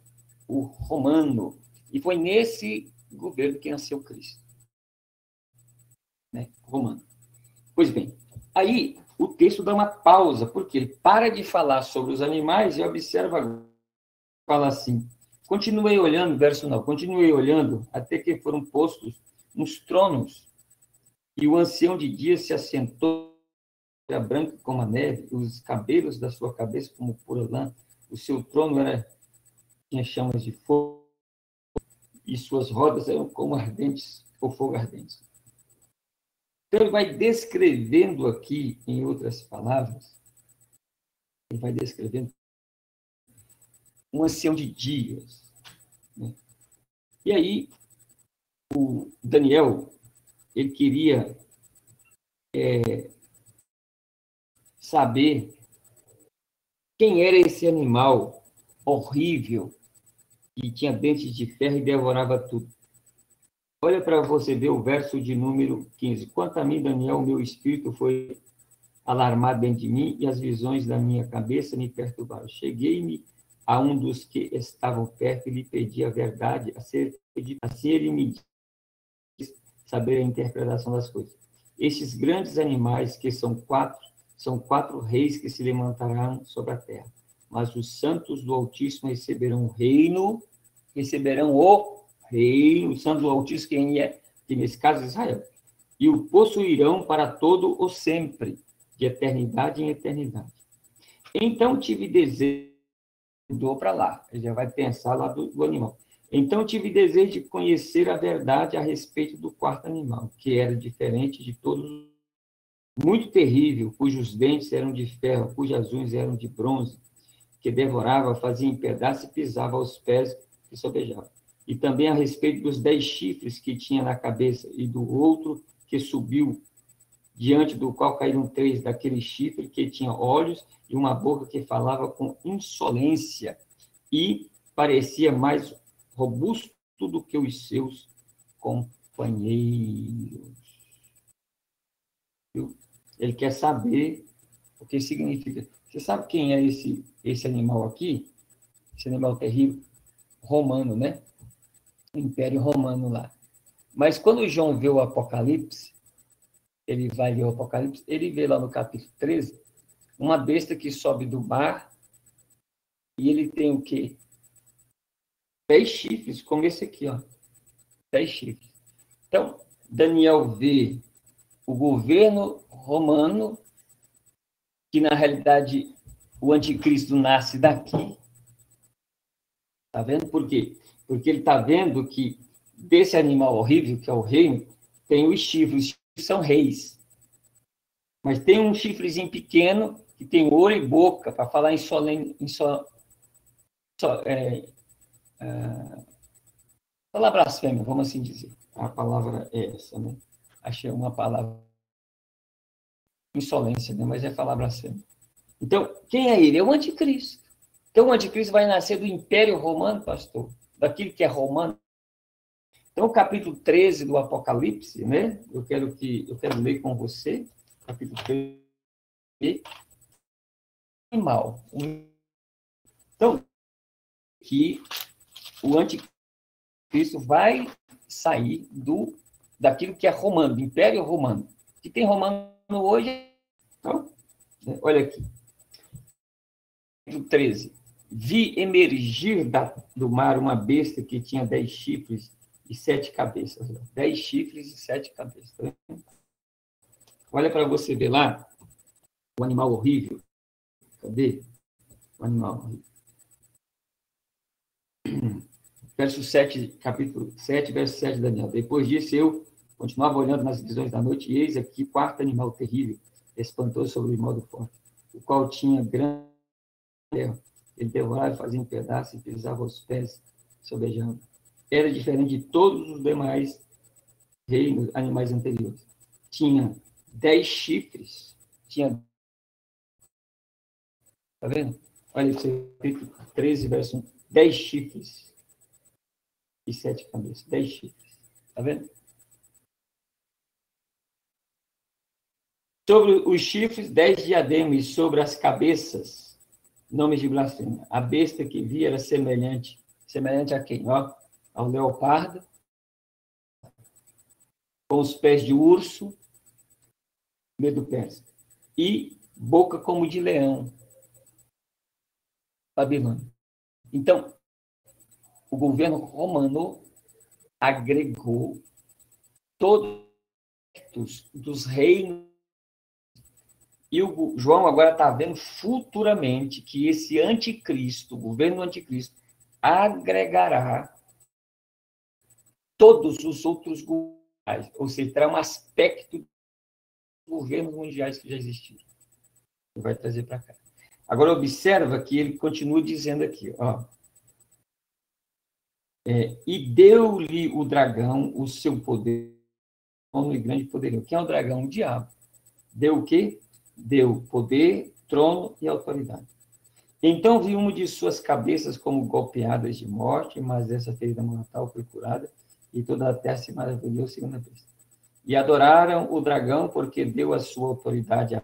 o romano. E foi nesse governo que nasceu Cristo. Né? Romano. Pois bem, aí o texto dá uma pausa, porque ele para de falar sobre os animais e observa, fala assim, continuei olhando, verso 9, continuei olhando até que foram postos uns tronos, e o ancião de dias se assentou, era branco como a neve, os cabelos da sua cabeça como pura lã, o seu trono tinha chamas de fogo, e suas rodas eram como ardentes, ou fogo ardente. Então, ele vai descrevendo aqui, em outras palavras, ele vai descrevendo um ancião de dias. Né? E aí, o Daniel, ele queria saber quem era esse animal horrível que tinha dentes de ferro e devorava tudo. Olha para você ver o verso de número 15. Quanto a mim, Daniel, o meu espírito foi alarmado dentro de mim e as visões da minha cabeça me perturbaram. Cheguei-me a um dos que estavam perto e lhe pedi a verdade assim ele me disse saber a interpretação das coisas. Estes grandes animais, que são quatro reis que se levantarão sobre a terra. Mas os santos do Altíssimo receberão o reino, o santo do Altíssimo, quem é, que nesse caso é Israel, e o possuirão para todo o sempre, de eternidade em eternidade. Então tive desejo, mudou para lá, ele já vai pensar lá do animal. Então tive desejo de conhecer a verdade a respeito do quarto animal, que era diferente de todos, muito terrível, cujos dentes eram de ferro, cujas unhas eram de bronze, que devorava, fazia em pedaços e pisava aos pés que sobejava. E também a respeito dos 10 chifres que tinha na cabeça, e do outro que subiu, diante do qual caíram 3 daquele chifre que tinha olhos e uma boca que falava com insolência e parecia mais robusto do que os seus companheiros. Ele quer saber o que significa. Você sabe quem é esse animal aqui? Esse animal terrível? Romano, né? O Império Romano lá. Mas quando João vê o Apocalipse, ele vai ler o Apocalipse, ele vê lá no capítulo 13, uma besta que sobe do mar, e ele tem o quê? 10 chifres, como esse aqui, ó. 10 chifres. Então, Daniel vê o governo romano, que na realidade o anticristo nasce daqui. Tá vendo por quê? Porque ele está vendo que desse animal horrível, que é o reino, tem os chifres. Os chifres são reis. Mas tem um chifrezinho pequeno, que tem olho e boca, para falar falar blasfêmia, vamos assim dizer. A palavra é essa, né? Achei uma palavra insolência, né? Mas é falar blasfêmia. Então, quem é ele? É o anticristo. Então, o anticristo vai nascer do Império Romano, pastor, daquilo que é romano. Então, o capítulo 13 do Apocalipse, né? Eu quero ler com você, capítulo 13, animal. Então, que o anticristo vai sair daquilo que é romano, do Império Romano. Que tem romano hoje, então, olha aqui. Capítulo 13. Vi emergir do mar uma besta que tinha 10 chifres e 7 cabeças. 10 chifres e 7 cabeças. Olha para você ver lá o animal horrível. Cadê? O animal horrível. Verso 7, capítulo 7, verso 7 de Daniel. Depois disso, eu continuava olhando nas visões da noite, e eis aqui quarto animal terrível, espantoso sobre o modo forte, o qual tinha grande terra. Ele devorava, fazia em pedaços e pisava os pés, sobejando. Era diferente de todos os demais reinos, animais anteriores. Tinha 10 chifres. Tinha. Tá vendo? Olha, capítulo 13, verso 1. 10 chifres e 7 cabeças. 10 chifres. Tá vendo? Sobre os chifres, 10 diademas, e sobre as cabeças, nomes de blasfêmia. A besta que via era semelhante a quem? Ó, ao leopardo, com os pés de urso, medo persa, e boca como de leão, Babilônia. Então, o governo romano agregou todos dos reinos. E o João agora está vendo futuramente que esse anticristo, o governo anticristo, agregará todos os outros governos, ou seja, terá um aspecto dos governos mundiais que já existiram. Ele vai trazer para cá. Agora, observa que ele continua dizendo aqui, ó. E deu-lhe o dragão o seu poder, e grande poderio. Quem é o dragão? O diabo. Deu o quê? Deu poder, trono e autoridade. Então vi uma de suas cabeças como golpeadas de morte, mas essa ferida mortal foi curada, e toda a terra se maravilhou segunda vez. E adoraram o dragão, porque deu a sua autoridade.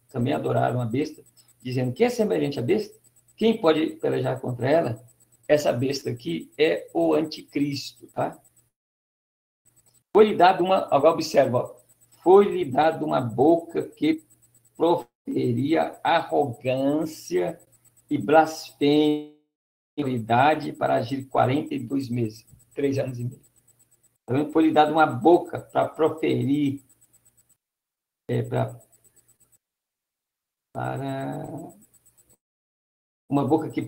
Também adoraram a besta, dizendo que é semelhante à besta. Quem pode pelejar contra ela? Essa besta aqui é o anticristo, tá? Foi-lhe dado agora observa, foi-lhe dado uma boca que proferia arrogância e blasfêmia para agir 42 meses, 3 anos e meio. Então, foi-lhe dado uma boca para proferir, para uma boca que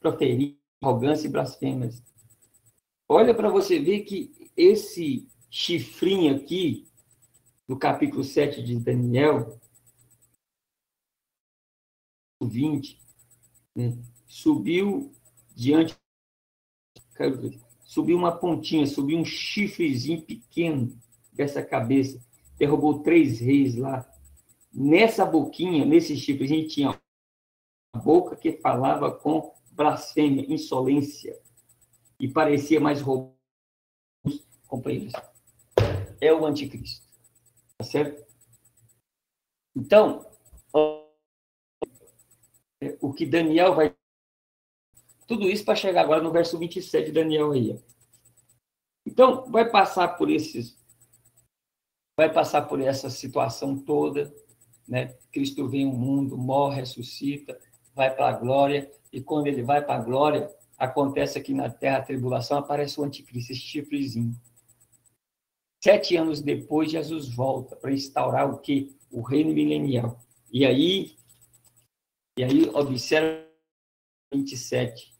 proferir arrogância e blasfêmias. Olha para você ver que esse chifrinho aqui, no capítulo 7 de Daniel, 20, né, subiu uma pontinha, subiu um chifrezinho pequeno dessa cabeça, derrubou 3 reis lá. Nessa boquinha, nesse chifrezinho, tinha a boca que falava com blasfêmia, insolência, e parecia mais robusto, companheiros. É o anticristo. Tá certo? Então, o que Daniel vai... Tudo isso para chegar agora no verso 27 de Daniel aí. Então, vai passar por essa situação toda, né? Cristo vem ao mundo, morre, ressuscita, vai para a glória, e quando ele vai para a glória, acontece aqui na terra a tribulação, aparece o anticristo, esse chifrezinho. 7 anos depois, Jesus volta para instaurar o quê? O reino milenial. E aí observa 27.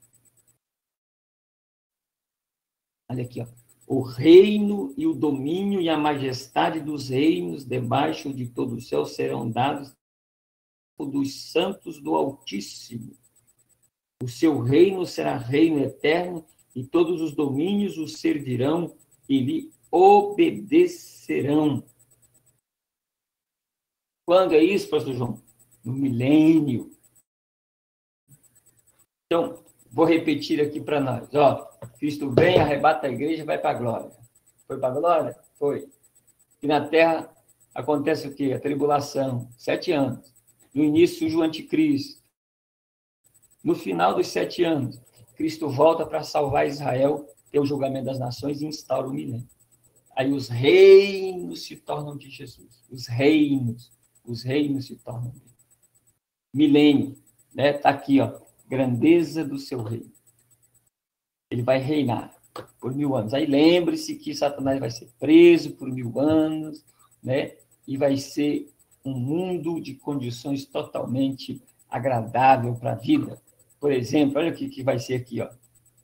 Olha aqui, ó. O reino e o domínio e a majestade dos reinos debaixo de todo o céu serão dados dos santos do Altíssimo. O seu reino será reino eterno e todos os domínios o servirão e lhe obedecerão. Quando é isso, pastor João? No milênio. Então, vou repetir aqui para nós. Ó, Cristo vem, arrebata a igreja e vai para a glória. Foi para a glória? Foi. E na terra acontece o quê? A tribulação, 7 anos. No início surge o anticristo. No final dos 7 anos, Cristo volta para salvar Israel, ter o julgamento das nações e instaura o milênio. Aí os reinos se tornam de Jesus. Os reinos se tornam dele. Milênio, né? Está aqui, ó, grandeza do seu reino. Ele vai reinar por 1000 anos. Aí lembre-se que Satanás vai ser preso por 1000 anos, né? E vai ser um mundo de condições totalmente agradável para a vida. Por exemplo, olha o que vai ser aqui, ó.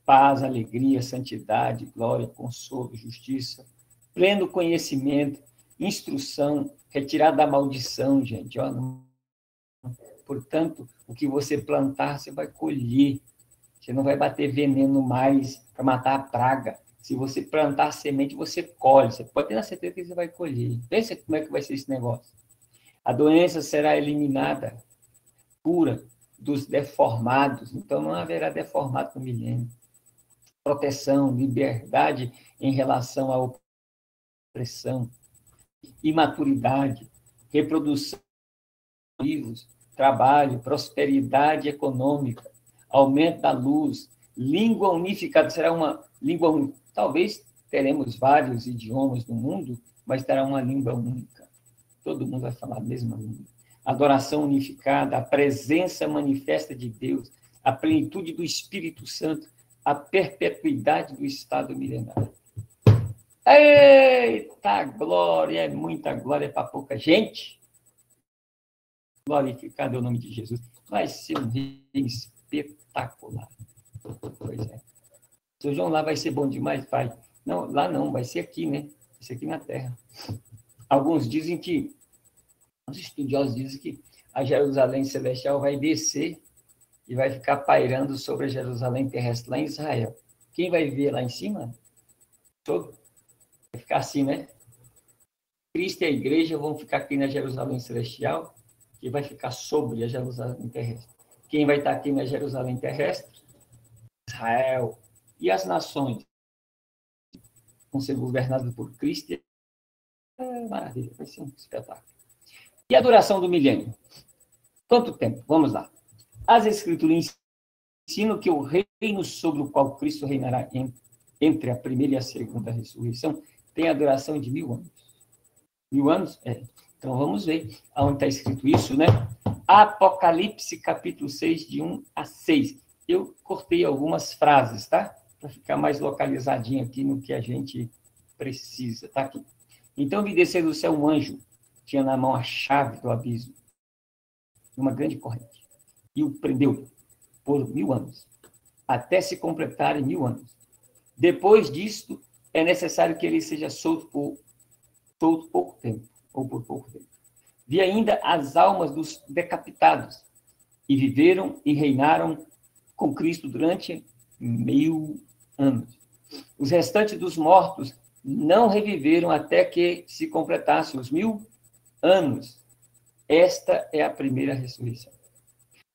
Paz, alegria, santidade, glória, consolo, justiça, pleno conhecimento, instrução, retirada da maldição, gente. Ó, portanto, o que você plantar, você vai colher. Você não vai bater veneno mais para matar a praga. Se você plantar semente, você colhe. Você pode ter a certeza que você vai colher. Pensa como é que vai ser esse negócio. A doença será eliminada, cura dos deformados. Então, não haverá deformado no milênio. Proteção, liberdade em relação à opressão, imaturidade, reprodução de vivos, trabalho, prosperidade econômica, aumento da luz, língua unificada, será uma língua única. Talvez teremos vários idiomas no mundo, mas terá uma língua única. Todo mundo vai falar a mesma língua. Adoração unificada, a presença manifesta de Deus, a plenitude do Espírito Santo, a perpetuidade do estado milenário. Eita glória, é muita glória para pouca gente. Glorificado é o nome de Jesus. Vai ser um reino espetacular. Pois é. O Sr. João lá vai ser bom demais? Vai. Não, lá não, vai ser aqui, né? Vai ser aqui na Terra. Alguns dizem que, os estudiosos dizem que a Jerusalém Celestial vai descer e vai ficar pairando sobre a Jerusalém terrestre lá em Israel. Quem vai viver lá em cima? Todo. Vai ficar assim, né? Cristo e a igreja vão ficar aqui na Jerusalém Celestial, que vai ficar sobre a Jerusalém terrestre. Quem vai estar aqui na Jerusalém terrestre? Israel. E as nações vão ser governadas por Cristo. Maravilha, vai ser um espetáculo. E a duração do milênio? Quanto tempo? Vamos lá. As Escrituras ensinam que o reino sobre o qual Cristo reinará entre a primeira e a segunda ressurreição tem a duração de 1000 anos. 1000 anos? É. Então, vamos ver aonde está escrito isso, né? Apocalipse, capítulo 6, de 1 a 6. Eu cortei algumas frases, tá? Para ficar mais localizadinho aqui no que a gente precisa, tá aqui. Então, vi descer do céu um anjo, tinha na mão a chave do abismo, numa grande corrente, e o prendeu por 1000 anos, até se completarem 1000 anos. Depois disto, é necessário que ele seja solto por pouco tempo, ou por pouco tempo. Vi ainda as almas dos decapitados, e viveram e reinaram com Cristo durante 1000 anos. Os restantes dos mortos não reviveram até que se completassem os 1000 anos. Esta é a primeira ressurreição.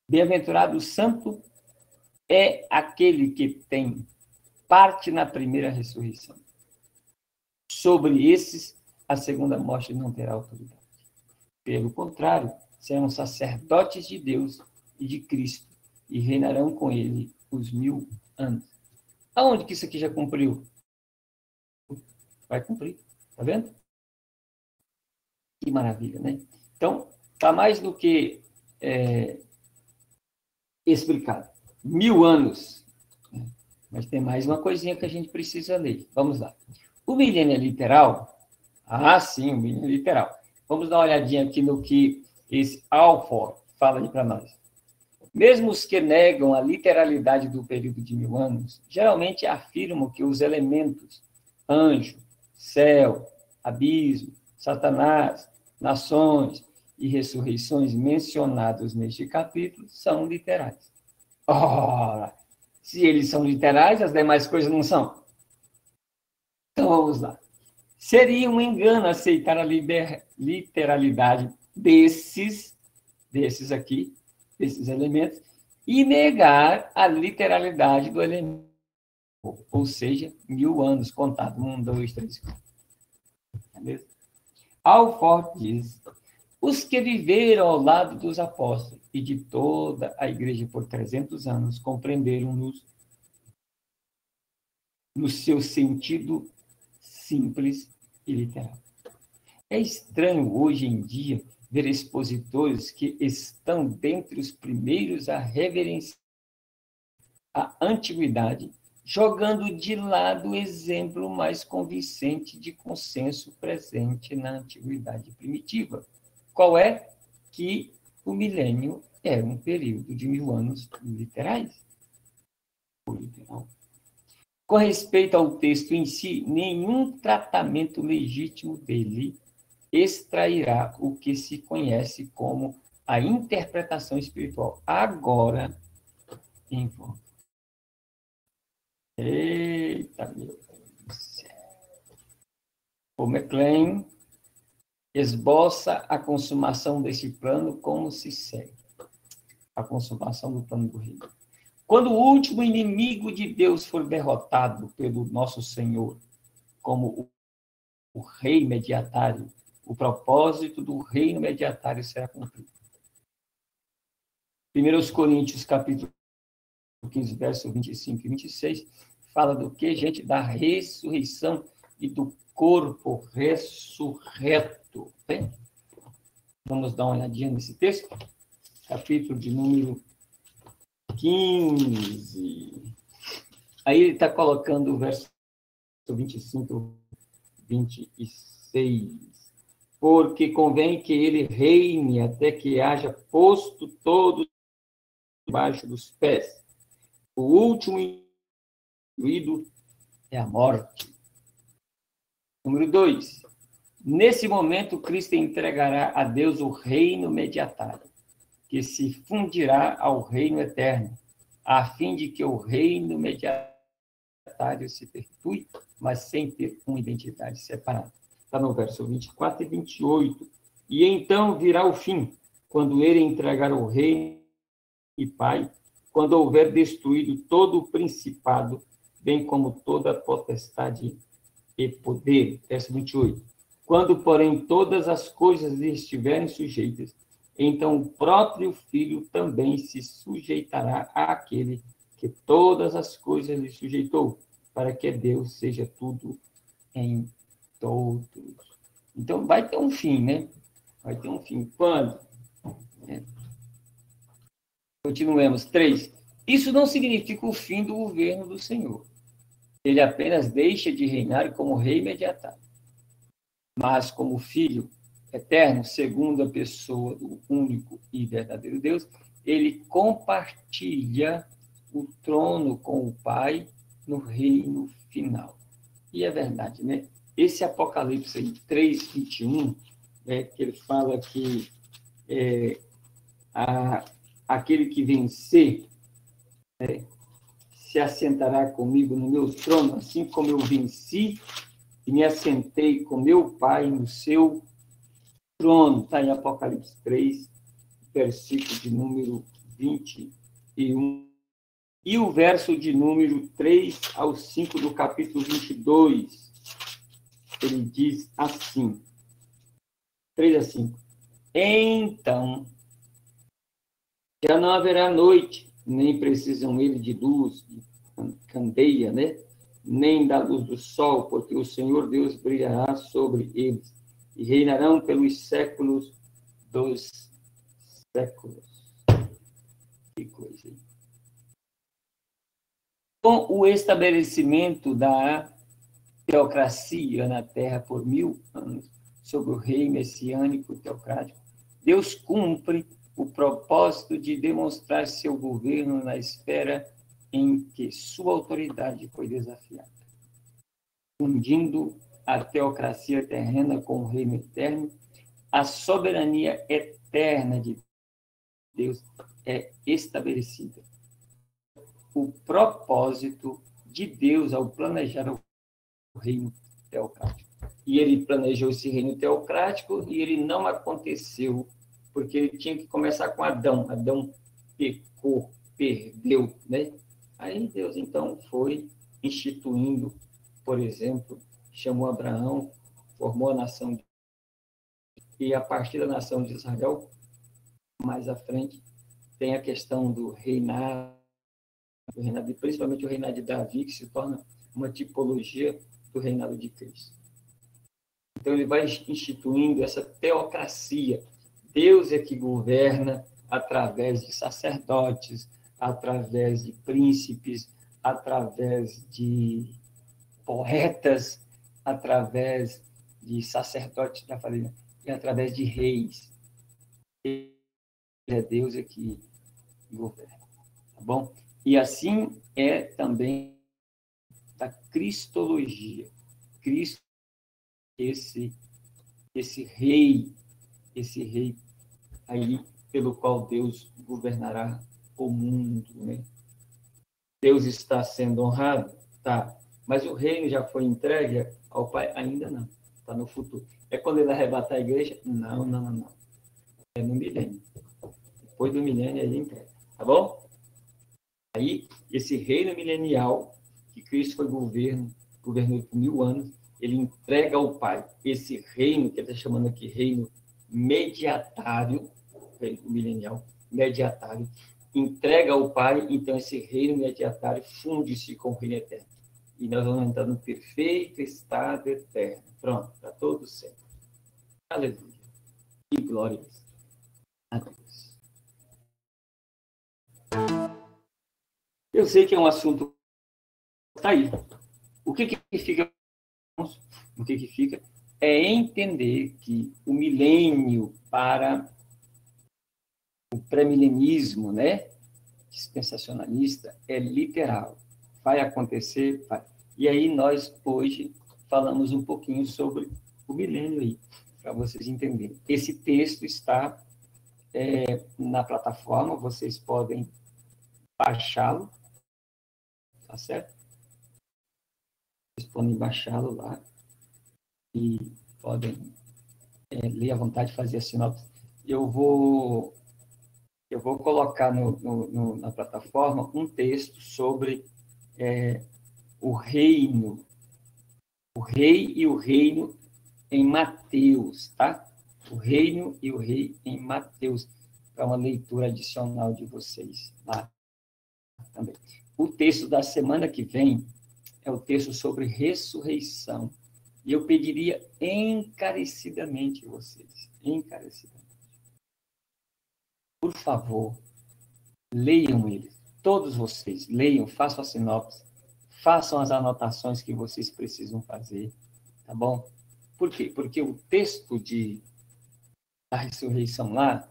Bem-aventurado o santo é aquele que tem parte na primeira ressurreição. Sobre esses, a segunda morte não terá autoridade. Pelo contrário, serão sacerdotes de Deus e de Cristo, e reinarão com ele os 1000 anos. Aonde que isso aqui já cumpriu? Vai cumprir, tá vendo? Que maravilha, né? Então, está mais do que explicado. 1000 anos. Mas tem mais uma coisinha que a gente precisa ler. Vamos lá. O milênio literal. Ah, sim, o milênio literal. Vamos dar uma olhadinha aqui no que esse Alford fala aí para nós. Mesmo os que negam a literalidade do período de 1000 anos, geralmente afirmam que os elementos anjo, céu, abismo, Satanás, nações e ressurreições mencionados neste capítulo são literais. Ora, se eles são literais, as demais coisas não são. Então, vamos lá. Seria um engano aceitar a literalidade desses aqui, desses elementos, e negar a literalidade do elemento, ou seja, 1000 anos contado, 1, 2, 3, 4. Beleza? Alford diz: os que viveram ao lado dos apóstolos e de toda a igreja por 300 anos compreenderam-nos no seu sentido simples e literal. É estranho hoje em dia ver expositores que estão dentre os primeiros a reverenciar a antiguidade, jogando de lado o exemplo mais convincente de consenso presente na antiguidade primitiva. Qual é? Que o milênio era um período de 1000 anos literais. Literal. Com respeito ao texto em si, nenhum tratamento legítimo dele extrairá o que se conhece como a interpretação espiritual. Agora, em volta. Eita, meu Deus do céu. O McLean esboça a consumação desse plano como se segue. A consumação do plano do reino. Quando o último inimigo de Deus for derrotado pelo nosso Senhor, como o rei mediatário, o propósito do reino mediatário será cumprido. 1 Coríntios, capítulo 15, verso 25 e 26, fala do que, gente? Da ressurreição e do corpo ressurreto. Bem, vamos dar uma olhadinha nesse texto. Capítulo de número 15. Aí ele está colocando o verso 25 e 26. Porque convém que ele reine até que haja posto todos debaixo dos pés. O último incluído é a morte. Número 2. Nesse momento, Cristo entregará a Deus o reino mediatário, que se fundirá ao reino eterno, a fim de que o reino mediatário se perpetue, mas sem ter uma identidade separada. Está no verso 24 e 28. E então virá o fim, quando ele entregar o reino e Pai, quando houver destruído todo o principado, bem como toda a potestade e poder. Verso 28. Quando, porém, todas as coisas lhe estiverem sujeitas, então o próprio Filho também se sujeitará àquele que todas as coisas lhe sujeitou, para que Deus seja tudo em todos. Então, vai ter um fim, né? Vai ter um fim. Quando? Continuemos. 3. Isso não significa o fim do governo do Senhor. Ele apenas deixa de reinar como rei mediatário. Mas como filho eterno, segundo a pessoa do único e verdadeiro Deus, ele compartilha o trono com o Pai no reino final. E é verdade, né? Esse Apocalipse aí, 3:21, que ele fala que aquele que vencer se assentará comigo no meu trono, assim como eu venci e me assentei com meu Pai no seu trono. Está em Apocalipse 3, versículo de número 21. E o verso de número 3 ao 5 do capítulo 22, ele diz assim, 3 a 5. Então, já não haverá noite, nem precisam eles de luz, de candeia, né? Nem da luz do sol, porque o Senhor Deus brilhará sobre eles, e reinarão pelos séculos dos séculos. Que coisa, hein? Com o estabelecimento da teocracia na Terra por 1000 anos, sob o rei messiânico teocrático, Deus cumpre o propósito de demonstrar seu governo na esfera em que sua autoridade foi desafiada, fundindo a teocracia terrena com o reino eterno. A soberania eterna de Deus é estabelecida. O propósito de Deus ao planejar o reino teocrático. e ele planejou esse reino teocrático, e ele não aconteceu, porque ele tinha que começar com Adão. Adão pecou, perdeu, né? Aí Deus, então, foi instituindo, por exemplo, chamou Abraão, formou a nação, e a partir da nação de Israel, mais à frente, tem a questão do reinado, e principalmente o reinado de Davi, que se torna uma tipologia do reinado de Cristo. Então, ele vai instituindo essa teocracia. Deus é que governa através de sacerdotes, através de príncipes, através de poetas, através de sacerdotes, já falei, né? E através de reis. Ele é Deus é que governa, tá bom? E assim é também da cristologia. Cristo, esse rei aí pelo qual Deus governará o mundo, né? Deus está sendo honrado? Tá. Mas o reino já foi entregue ao Pai? Ainda não. Está no futuro. É quando ele arrebatar a igreja? Não, não, não, não. É no milênio. Depois do milênio, ele entrega. Tá bom? Aí, esse reino milenial, que Cristo foi governou por 1000 anos, ele entrega ao Pai esse reino, que ele está chamando aqui reino mediatário, reino milenial, mediatário, entrega ao Pai, então esse reino mediatário funde-se com o reino eterno. E nós vamos entrar no perfeito estado eterno. Pronto, está todo certo. Aleluia. E glórias a Deus. Eu sei que é um assunto... Está aí. O que fica? O que fica é entender que o milênio para o pré-milenismo, né, dispensacionalista, é literal. Vai acontecer, vai. E aí nós, hoje, falamos um pouquinho sobre o milênio aí, para vocês entenderem. Esse texto está na plataforma, vocês podem baixá-lo, tá certo? Vocês podem baixá-lo lá e podem ler à vontade, fazer a sinopse. Eu vou colocar na plataforma um texto sobre o reino, o rei e o reino em Mateus, tá? O reino e o rei em Mateus, para uma leitura adicional de vocês lá também. O texto da semana que vem é o texto sobre ressurreição. E eu pediria encarecidamente vocês, encarecidamente, por favor, leiam ele. Todos vocês, leiam, façam a sinopse, façam as anotações que vocês precisam fazer, tá bom? Por quê? Porque o texto da ressurreição lá,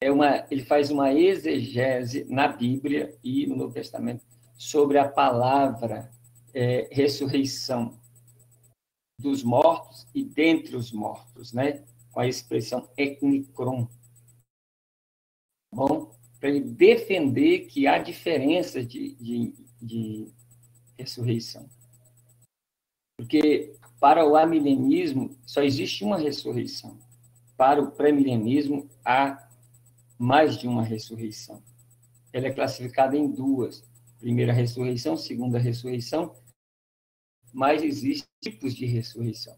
ele faz uma exegese na Bíblia e no Novo Testamento sobre a palavra ressurreição dos mortos e dentre os mortos, né? Com a expressão eknikron. Bom, para ele defender que há diferença de ressurreição. Porque para o amilenismo só existe uma ressurreição. Para o pré-milenismo há mais de uma ressurreição. Ela é classificada em duas. Primeira ressurreição, segunda ressurreição, mas existem tipos de ressurreição.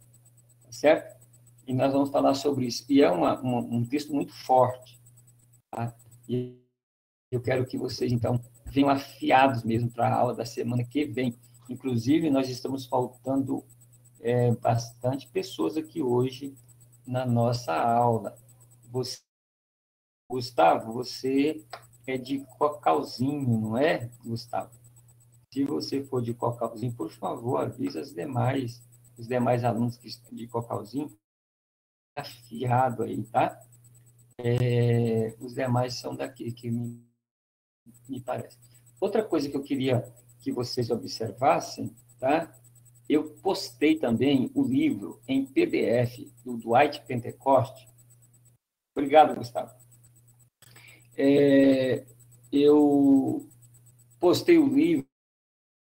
Tá certo? E nós vamos falar sobre isso. E é um texto muito forte. Tá? E eu quero que vocês, então, venham afiados mesmo para a aula da semana que vem. Inclusive, nós estamos faltando bastante pessoas aqui hoje na nossa aula. Gustavo, você é de Cocalzinho, não é, Gustavo? Se você for de Cocalzinho, por favor, avise os demais alunos de Cocalzinho, afiado aí, tá? Os demais são daqui, que me parece. Outra coisa que eu queria que vocês observassem, tá? Eu postei também o livro em PDF do Dwight Pentecoste. Obrigado, Gustavo. Eu postei o livro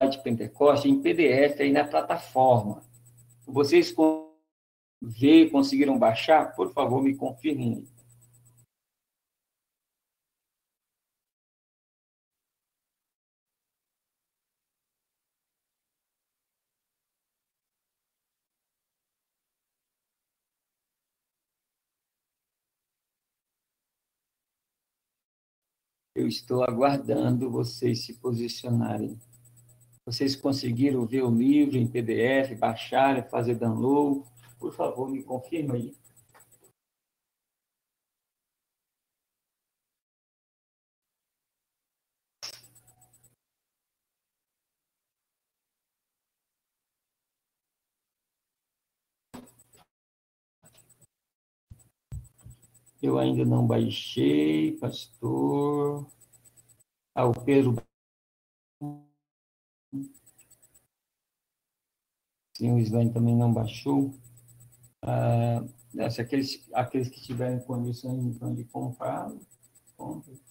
de Pentecoste em PDF aí na plataforma. Vocês conseguiram baixar? Por favor, me confirmem. Eu estou aguardando vocês se posicionarem. Vocês conseguiram ver o livro em PDF, baixar, fazer download? Por favor, me confirma aí. Eu ainda não baixei, pastor. Ah, o Pedro. Sim, o Islã também não baixou. Se aqueles que tiverem condições, então, de comprar, compre.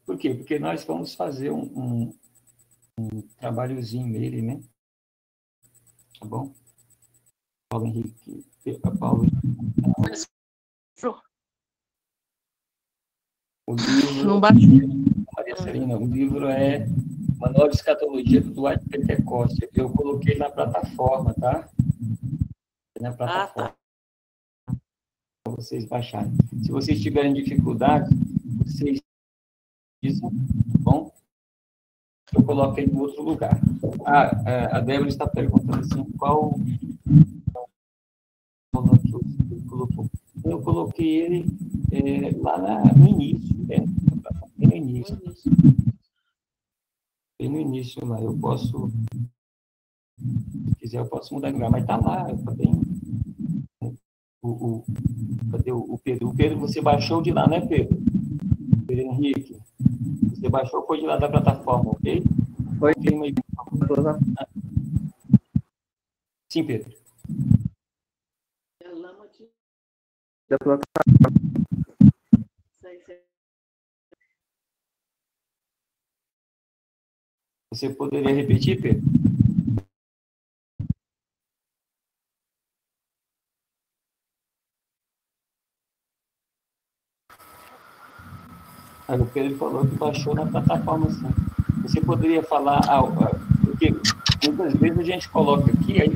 Por quê? Porque nós vamos fazer um trabalhozinho nele, né? Tá bom? Paulo Henrique. Paulo Henrique. O livro... Não baixou. Maria Celina, o livro é Manual de Escatologia do Dwight Pentecoste. Eu coloquei na plataforma, tá? Na plataforma. Para vocês baixarem. Se vocês tiverem dificuldade, vocês dizem, tá bom? Eu coloquei em outro lugar. A Débora está perguntando assim, qual que você colocou? Eu coloquei ele lá no início, né? Bem no início. Bem no início lá. Eu posso, se quiser, eu posso mudar de lugar, mas está lá, está bem. Cadê o Pedro? O Pedro, você baixou de lá, né, Pedro? Pedro Henrique. Você baixou, foi de lá da plataforma, ok? Foi. Sim, Pedro. Da plataforma. Você poderia repetir, Pedro? Aí o Pedro falou que baixou na plataforma, sim. Você poderia falar, porque muitas vezes a gente coloca aqui, aí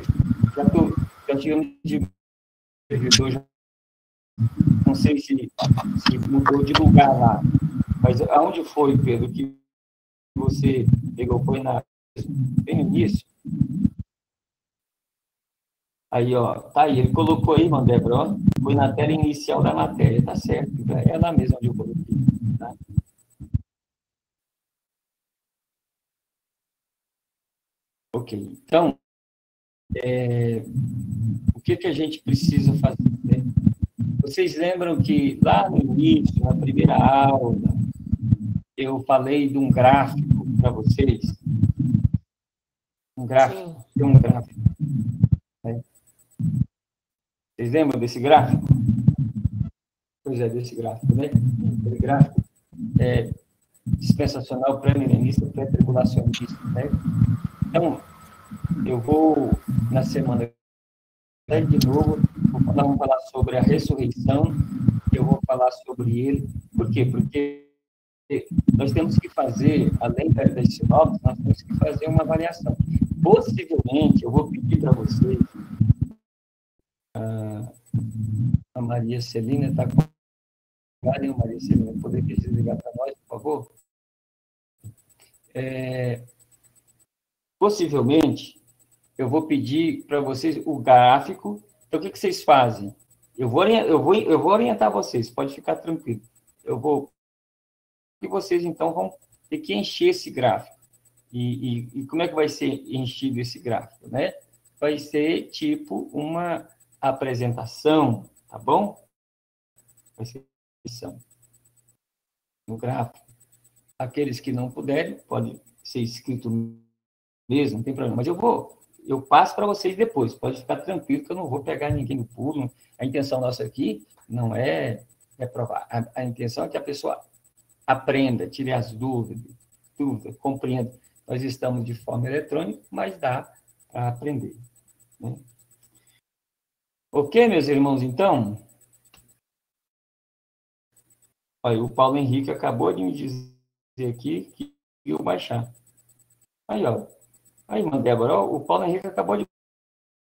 já tivemos de servidor, não sei se mudou de lugar lá, mas aonde foi, Pedro, que você pegou? Foi bem no início? Aí, ó, tá aí, ele colocou aí, irmão Débora, ó, foi na tela inicial da matéria, tá certo, é lá mesmo onde eu coloquei, tá? Ok, então, o que a gente precisa fazer, né? Vocês lembram que lá no início, na primeira aula, eu falei de um gráfico para vocês? Um gráfico, tem um gráfico. Né? Vocês lembram desse gráfico? Pois é, desse gráfico, né? Aquele gráfico dispensacional, pré-milenista, pré-tribulacionista, né? Então, eu vou, na semana de novo, vamos falar sobre a ressurreição, eu vou falar sobre ele. Por quê? Porque nós temos que fazer, além das sinopses, nós temos que fazer uma avaliação. Possivelmente, eu vou pedir para vocês, a Maria Celina está com Maria Celina, poderia desligar para nós, por favor? Possivelmente, eu vou pedir para vocês o gráfico. Então, o que vocês fazem? Eu vou orientar vocês, pode ficar tranquilo. E vocês, então, vão ter que encher esse gráfico. E como é que vai ser enchido esse gráfico, né? Vai ser tipo uma apresentação, tá bom? Vai ser no gráfico. Aqueles que não puderem, pode ser escrito mesmo, não tem problema. Mas eu passo para vocês depois, pode ficar tranquilo que eu não vou pegar ninguém no pulo. A intenção nossa aqui não é provar. A intenção é que a pessoa aprenda, tire as dúvidas, compreenda. Nós estamos de forma eletrônica, mas dá para aprender. Né? Ok, meus irmãos, então? Olha, o Paulo Henrique acabou de me dizer aqui que eu baixar. Aí, ó. Aí, irmã Débora, ó, o Paulo Henrique acabou de...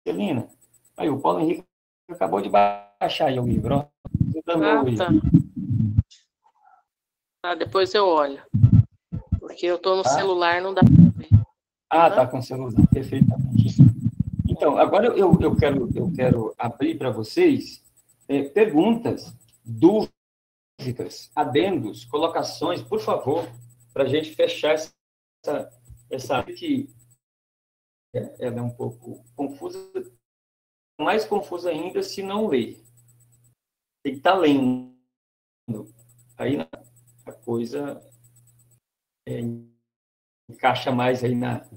Celina. Aí, o Paulo Henrique acabou de baixar aí o livro, ó. Ah, tá. Ah, depois eu olho. Porque eu estou no celular, não dá para ver. Ah, tá com o celular, perfeitamente. Então, agora eu quero abrir para vocês perguntas, dúvidas, adendos, colocações, por favor, para a gente fechar essa que ela é um pouco confusa, mais confusa ainda se não ler. Tem que estar lendo. Aí a coisa encaixa mais aí na...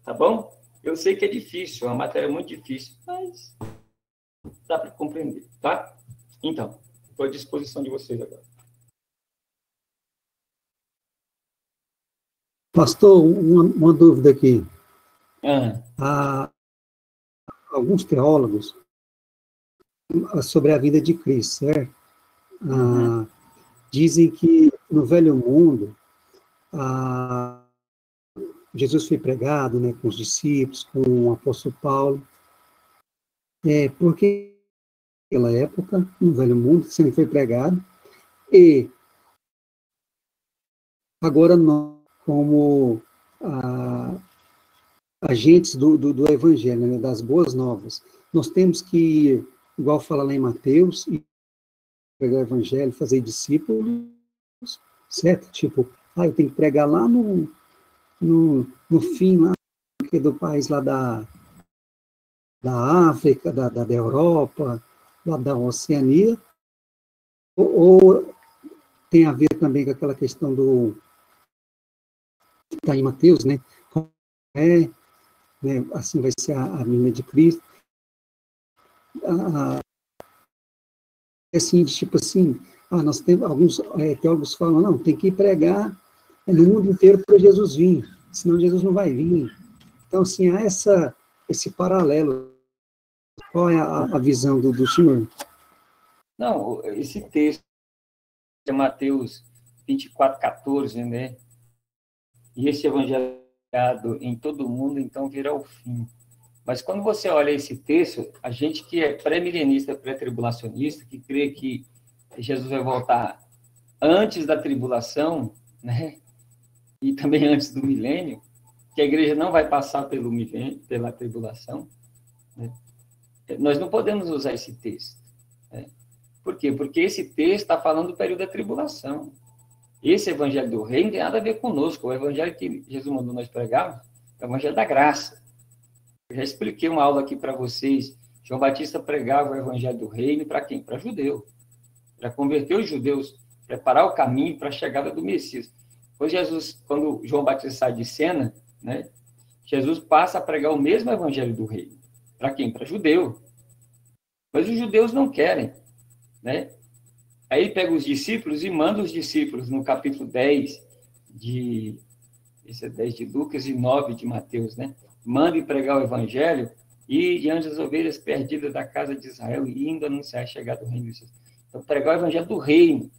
Tá bom? Eu sei que é difícil, é uma matéria muito difícil, mas dá para compreender, tá? Então, estou à disposição de vocês agora. Pastor, uma dúvida aqui. Ah. Alguns teólogos sobre a vida de Cristo, certo? Dizem que no Velho Mundo Jesus foi pregado, né, com os discípulos, com o apóstolo Paulo. Porque naquela época, no Velho Mundo, sempre foi pregado, e agora nós, como agentes do Evangelho, né, das boas novas, nós temos que, igual fala lá em Mateus, pregar o Evangelho, fazer discípulos, certo? Tipo, eu tenho que pregar lá no fim, lá do país lá da África, da Europa, lá da Oceania, ou tem a ver também com aquela questão está em Mateus, né? Né? Assim vai ser a vinda de Cristo. Assim, tipo assim, nós temos alguns teólogos falam, não, tem que pregar no mundo inteiro para Jesus vir, senão Jesus não vai vir. Então, assim, há esse paralelo. Qual é a visão do senhor? Não, esse texto de Mateus 24:14, né? E esse evangelho em todo mundo, então virá o fim. Mas quando você olha esse texto, a gente que é pré-milenista, pré-tribulacionista, que crê que Jesus vai voltar antes da tribulação, né? E também antes do milênio, que a igreja não vai passar pelo milênio, pela tribulação, né? Nós não podemos usar esse texto, né? Por quê? Porque esse texto está falando do período da tribulação. Esse evangelho do reino não tem nada a ver conosco. O evangelho que Jesus mandou nós pregarmos é o evangelho da graça. Eu já expliquei uma aula aqui para vocês. João Batista pregava o evangelho do reino para quem? Para judeu. Para converter os judeus, preparar o caminho para a chegada do Messias. Quando João Batista sai de cena, né, Jesus passa a pregar o mesmo evangelho do reino. Para quem? Para judeu. Mas os judeus não querem, né? Aí ele pega os discípulos e manda os discípulos no capítulo 10 esse é 10 de Lucas e 9 de Mateus, né? Manda pregar o evangelho e diante das ovelhas perdidas da casa de Israel e indo anunciar a chegada do reino de Deus. Então, pregar o evangelho do reino.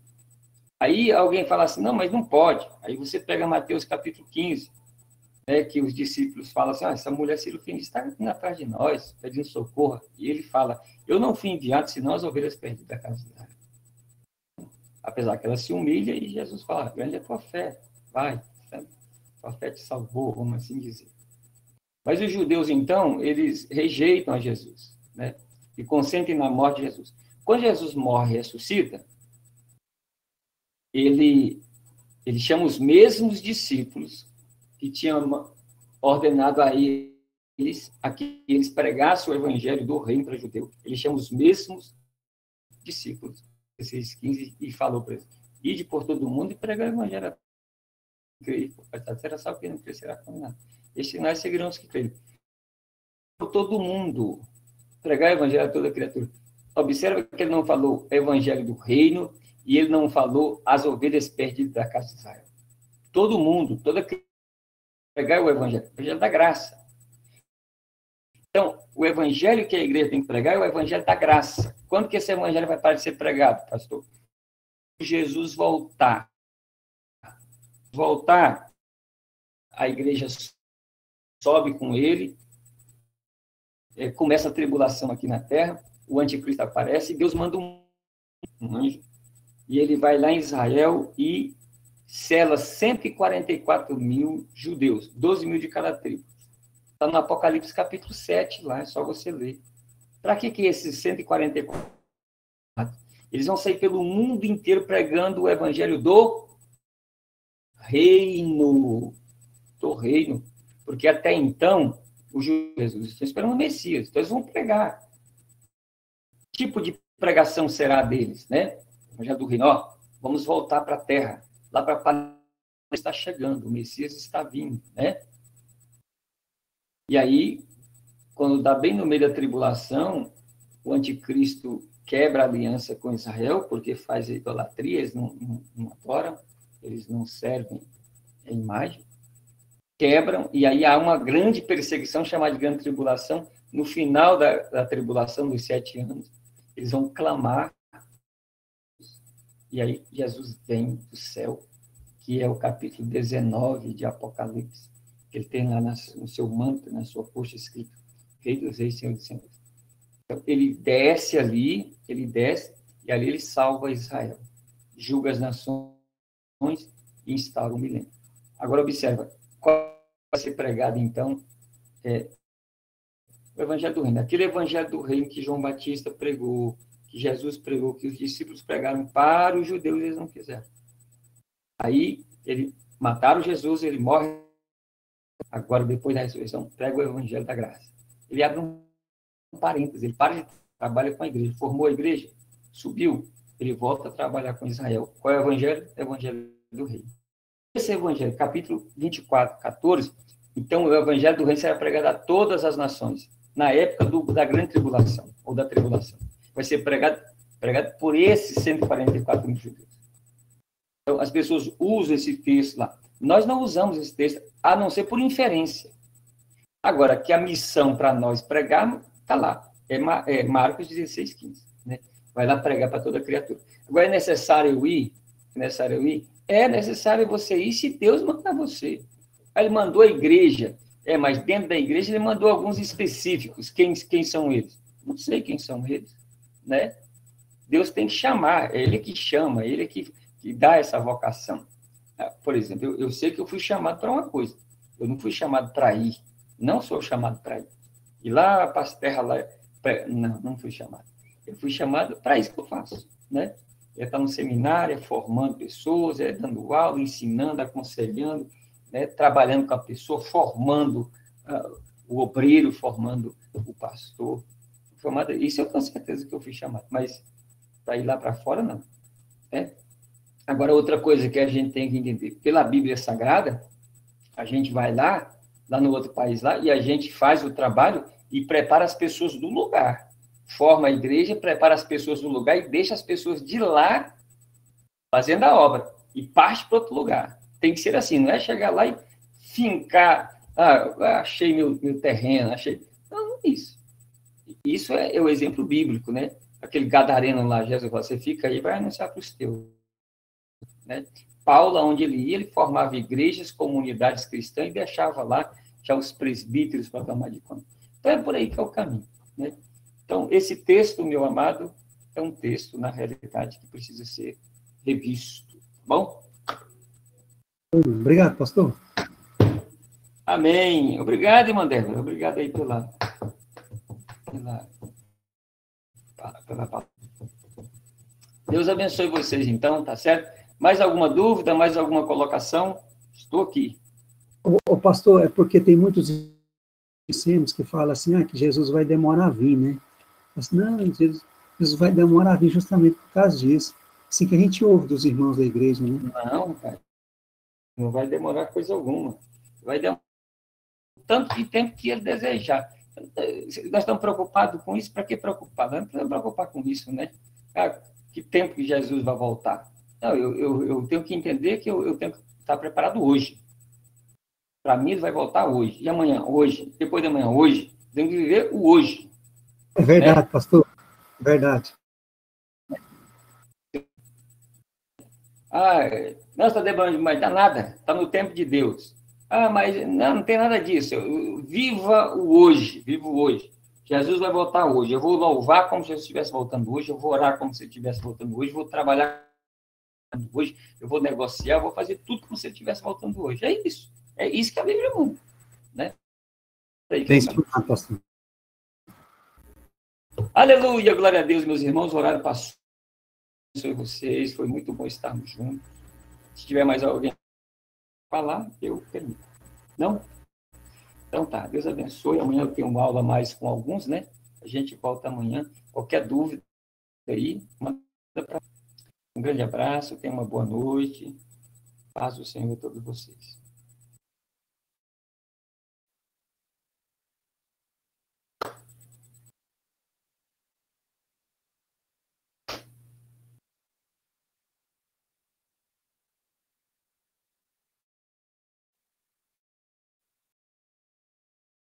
Aí alguém fala assim, não, mas não pode. Aí você pega Mateus capítulo 15, né, que os discípulos falam assim, essa mulher cirofenista está vindo atrás de nós, pedindo socorro. E ele fala, eu não fui enviado senão as ovelhas perdidas da casa de Israel. Apesar que ela se humilha e Jesus fala, grande é a tua fé, vai, tua fé te salvou, vamos assim dizer. Mas os judeus, então, eles rejeitam a Jesus, né? E consentem na morte de Jesus. Quando Jesus morre e ressuscita, ele chama os mesmos discípulos que tinham ordenado a eles que eles pregassem o evangelho do reino para judeu. Ele chama os mesmos discípulos, 16:15, e falou para eles, ide por todo mundo e pregar o evangelho a crer. Será só quem não crer será condenado. Estes sinais seguirão os que creem. Por todo mundo, pregar o evangelho a toda criatura. Observa que ele não falou evangelho do reino e ele não falou as ovelhas perdidas da casa de Israel. Todo mundo, toda criatura, pregar o evangelho da graça. Então, o evangelho que a igreja tem que pregar é o evangelho da graça. Quando que esse evangelho vai parar de ser pregado, pastor? Jesus voltar. Voltar, a igreja sobe com ele, começa a tribulação aqui na terra, o anticristo aparece, e Deus manda um anjo, e ele vai lá em Israel e sela 144 mil judeus, 12 mil de cada tribo. Está no Apocalipse capítulo 7, lá, é só você ler. Para que esses 144? Eles vão sair pelo mundo inteiro pregando o evangelho do reino. Do reino. Porque até então, os judeus estão esperando o Messias, então eles vão pregar. Que tipo de pregação será deles, né? O evangelho do reino, vamos voltar para a terra, lá para a Palestina está chegando, o Messias está vindo, né? E aí, quando dá bem no meio da tribulação, o anticristo quebra a aliança com Israel, porque faz a idolatria, eles não adoram, eles não servem a imagem, quebram, e aí há uma grande perseguição, chamada de grande tribulação. No final da tribulação, dos 7 anos, eles vão clamar, e aí Jesus vem do céu, que é o capítulo 19 de Apocalipse, que ele tem lá no seu manto, na sua coxa, escrito Rei dos Reis, Senhor dos Senhores. Então, ele desce, e ali ele salva Israel, julga as nações e instaura o milênio. Agora, observa, qual vai ser pregado, então, o Evangelho do Reino. Aquele Evangelho do Reino que João Batista pregou, que Jesus pregou, que os discípulos pregaram para os judeus, eles não quiseram. Aí, mataram Jesus, ele morre. Agora, depois da ressurreição, prega o Evangelho da Graça. Ele abre um parênteses, ele para de trabalhar com a igreja, formou a igreja, subiu, ele volta a trabalhar com Israel. Qual é o Evangelho? É o Evangelho do Reino. Esse Evangelho, capítulo 24, 14, então o Evangelho do Reino será pregado a todas as nações, na época da grande tribulação, ou da tribulação. Vai ser pregado por esses 144 mil judeus. Então, as pessoas usam esse texto lá. Nós não usamos esse texto, a não ser por inferência. Agora, que a missão para nós pregarmos, está lá. É Marcos 16, 15. Né? Vai lá pregar para toda criatura. Agora, é necessário ir? É necessário você ir se Deus mandar você. Aí ele mandou a igreja, mas dentro da igreja ele mandou alguns específicos. Quem são eles? Não sei quem são eles. Né? Deus tem que chamar, é ele que chama, ele que dá essa vocação. Por exemplo, eu sei que eu fui chamado para uma coisa, eu não fui chamado para ir, não sou chamado para ir. E lá para as terras, não fui chamado. Eu fui chamado para isso que eu faço, né? É estar no seminário, formando pessoas, dando aula, ensinando, aconselhando, né? Trabalhando com a pessoa, formando o obreiro, formando o pastor. Isso eu tenho certeza que eu fui chamado, mas para ir lá para fora, não. Né? Agora, outra coisa que a gente tem que entender, pela Bíblia Sagrada, a gente vai lá no outro país lá, e a gente faz o trabalho e prepara as pessoas do lugar. Forma a igreja, prepara as pessoas do lugar e deixa as pessoas de lá fazendo a obra. E parte para outro lugar. Tem que ser assim, não é chegar lá e fincar, achei meu terreno, achei... Não, isso. Isso é o exemplo bíblico, né? Aquele gadareno lá, Jesus, você fica aí e vai anunciar para os teus. Né? Paulo, onde ele ia, ele formava igrejas, comunidades cristãs e deixava lá já os presbíteros para tomar de conta. Então, é por aí que é o caminho. Né? Então, esse texto, meu amado, é um texto, na realidade, que precisa ser revisto. Tá bom? Obrigado, pastor. Amém. Obrigado, irmã Débora. Obrigado aí pela palavra. Deus abençoe vocês, então, tá certo? Mais alguma dúvida, mais alguma colocação? Estou aqui. O pastor, é porque tem muitos discípulos que falam assim, que Jesus vai demorar a vir, né? Mas, não, Jesus vai demorar a vir justamente por causa disso. Assim que a gente ouve dos irmãos da igreja, né? Não, cara. Não vai demorar coisa alguma. Vai demorar tanto de tempo que ele desejar. Nós estamos preocupados com isso, para que preocupar? Não precisamos preocupar com isso, né? Que tempo que Jesus vai voltar? Não, eu tenho que entender que eu tenho que estar preparado hoje. Para mim, ele vai voltar hoje. E amanhã? Hoje. Depois de amanhã? Hoje. Temos que viver o hoje. É verdade, pastor. Verdade. Não, está demorando demais. Dá nada. Está no tempo de Deus. Mas não tem nada disso. Viva o hoje. Viva o hoje. Jesus vai voltar hoje. Eu vou louvar como se Jesus estivesse voltando hoje. Eu vou orar como se ele estivesse voltando hoje. Vou trabalhar hoje. Eu vou negociar. Eu vou fazer tudo como se ele estivesse voltando hoje. É isso. É isso que a Bíblia manda. Né? Tem explicado, pastor. Aleluia, glória a Deus, meus irmãos. O horário passou. Abençoe vocês. Foi muito bom estarmos juntos. Se tiver mais alguém falar, eu permito. Não? Então tá, Deus abençoe. Amanhã eu tenho uma aula mais com alguns, né? A gente volta amanhã. Qualquer dúvida aí, manda para um grande abraço, tenha uma boa noite. Paz do Senhor a todos vocês.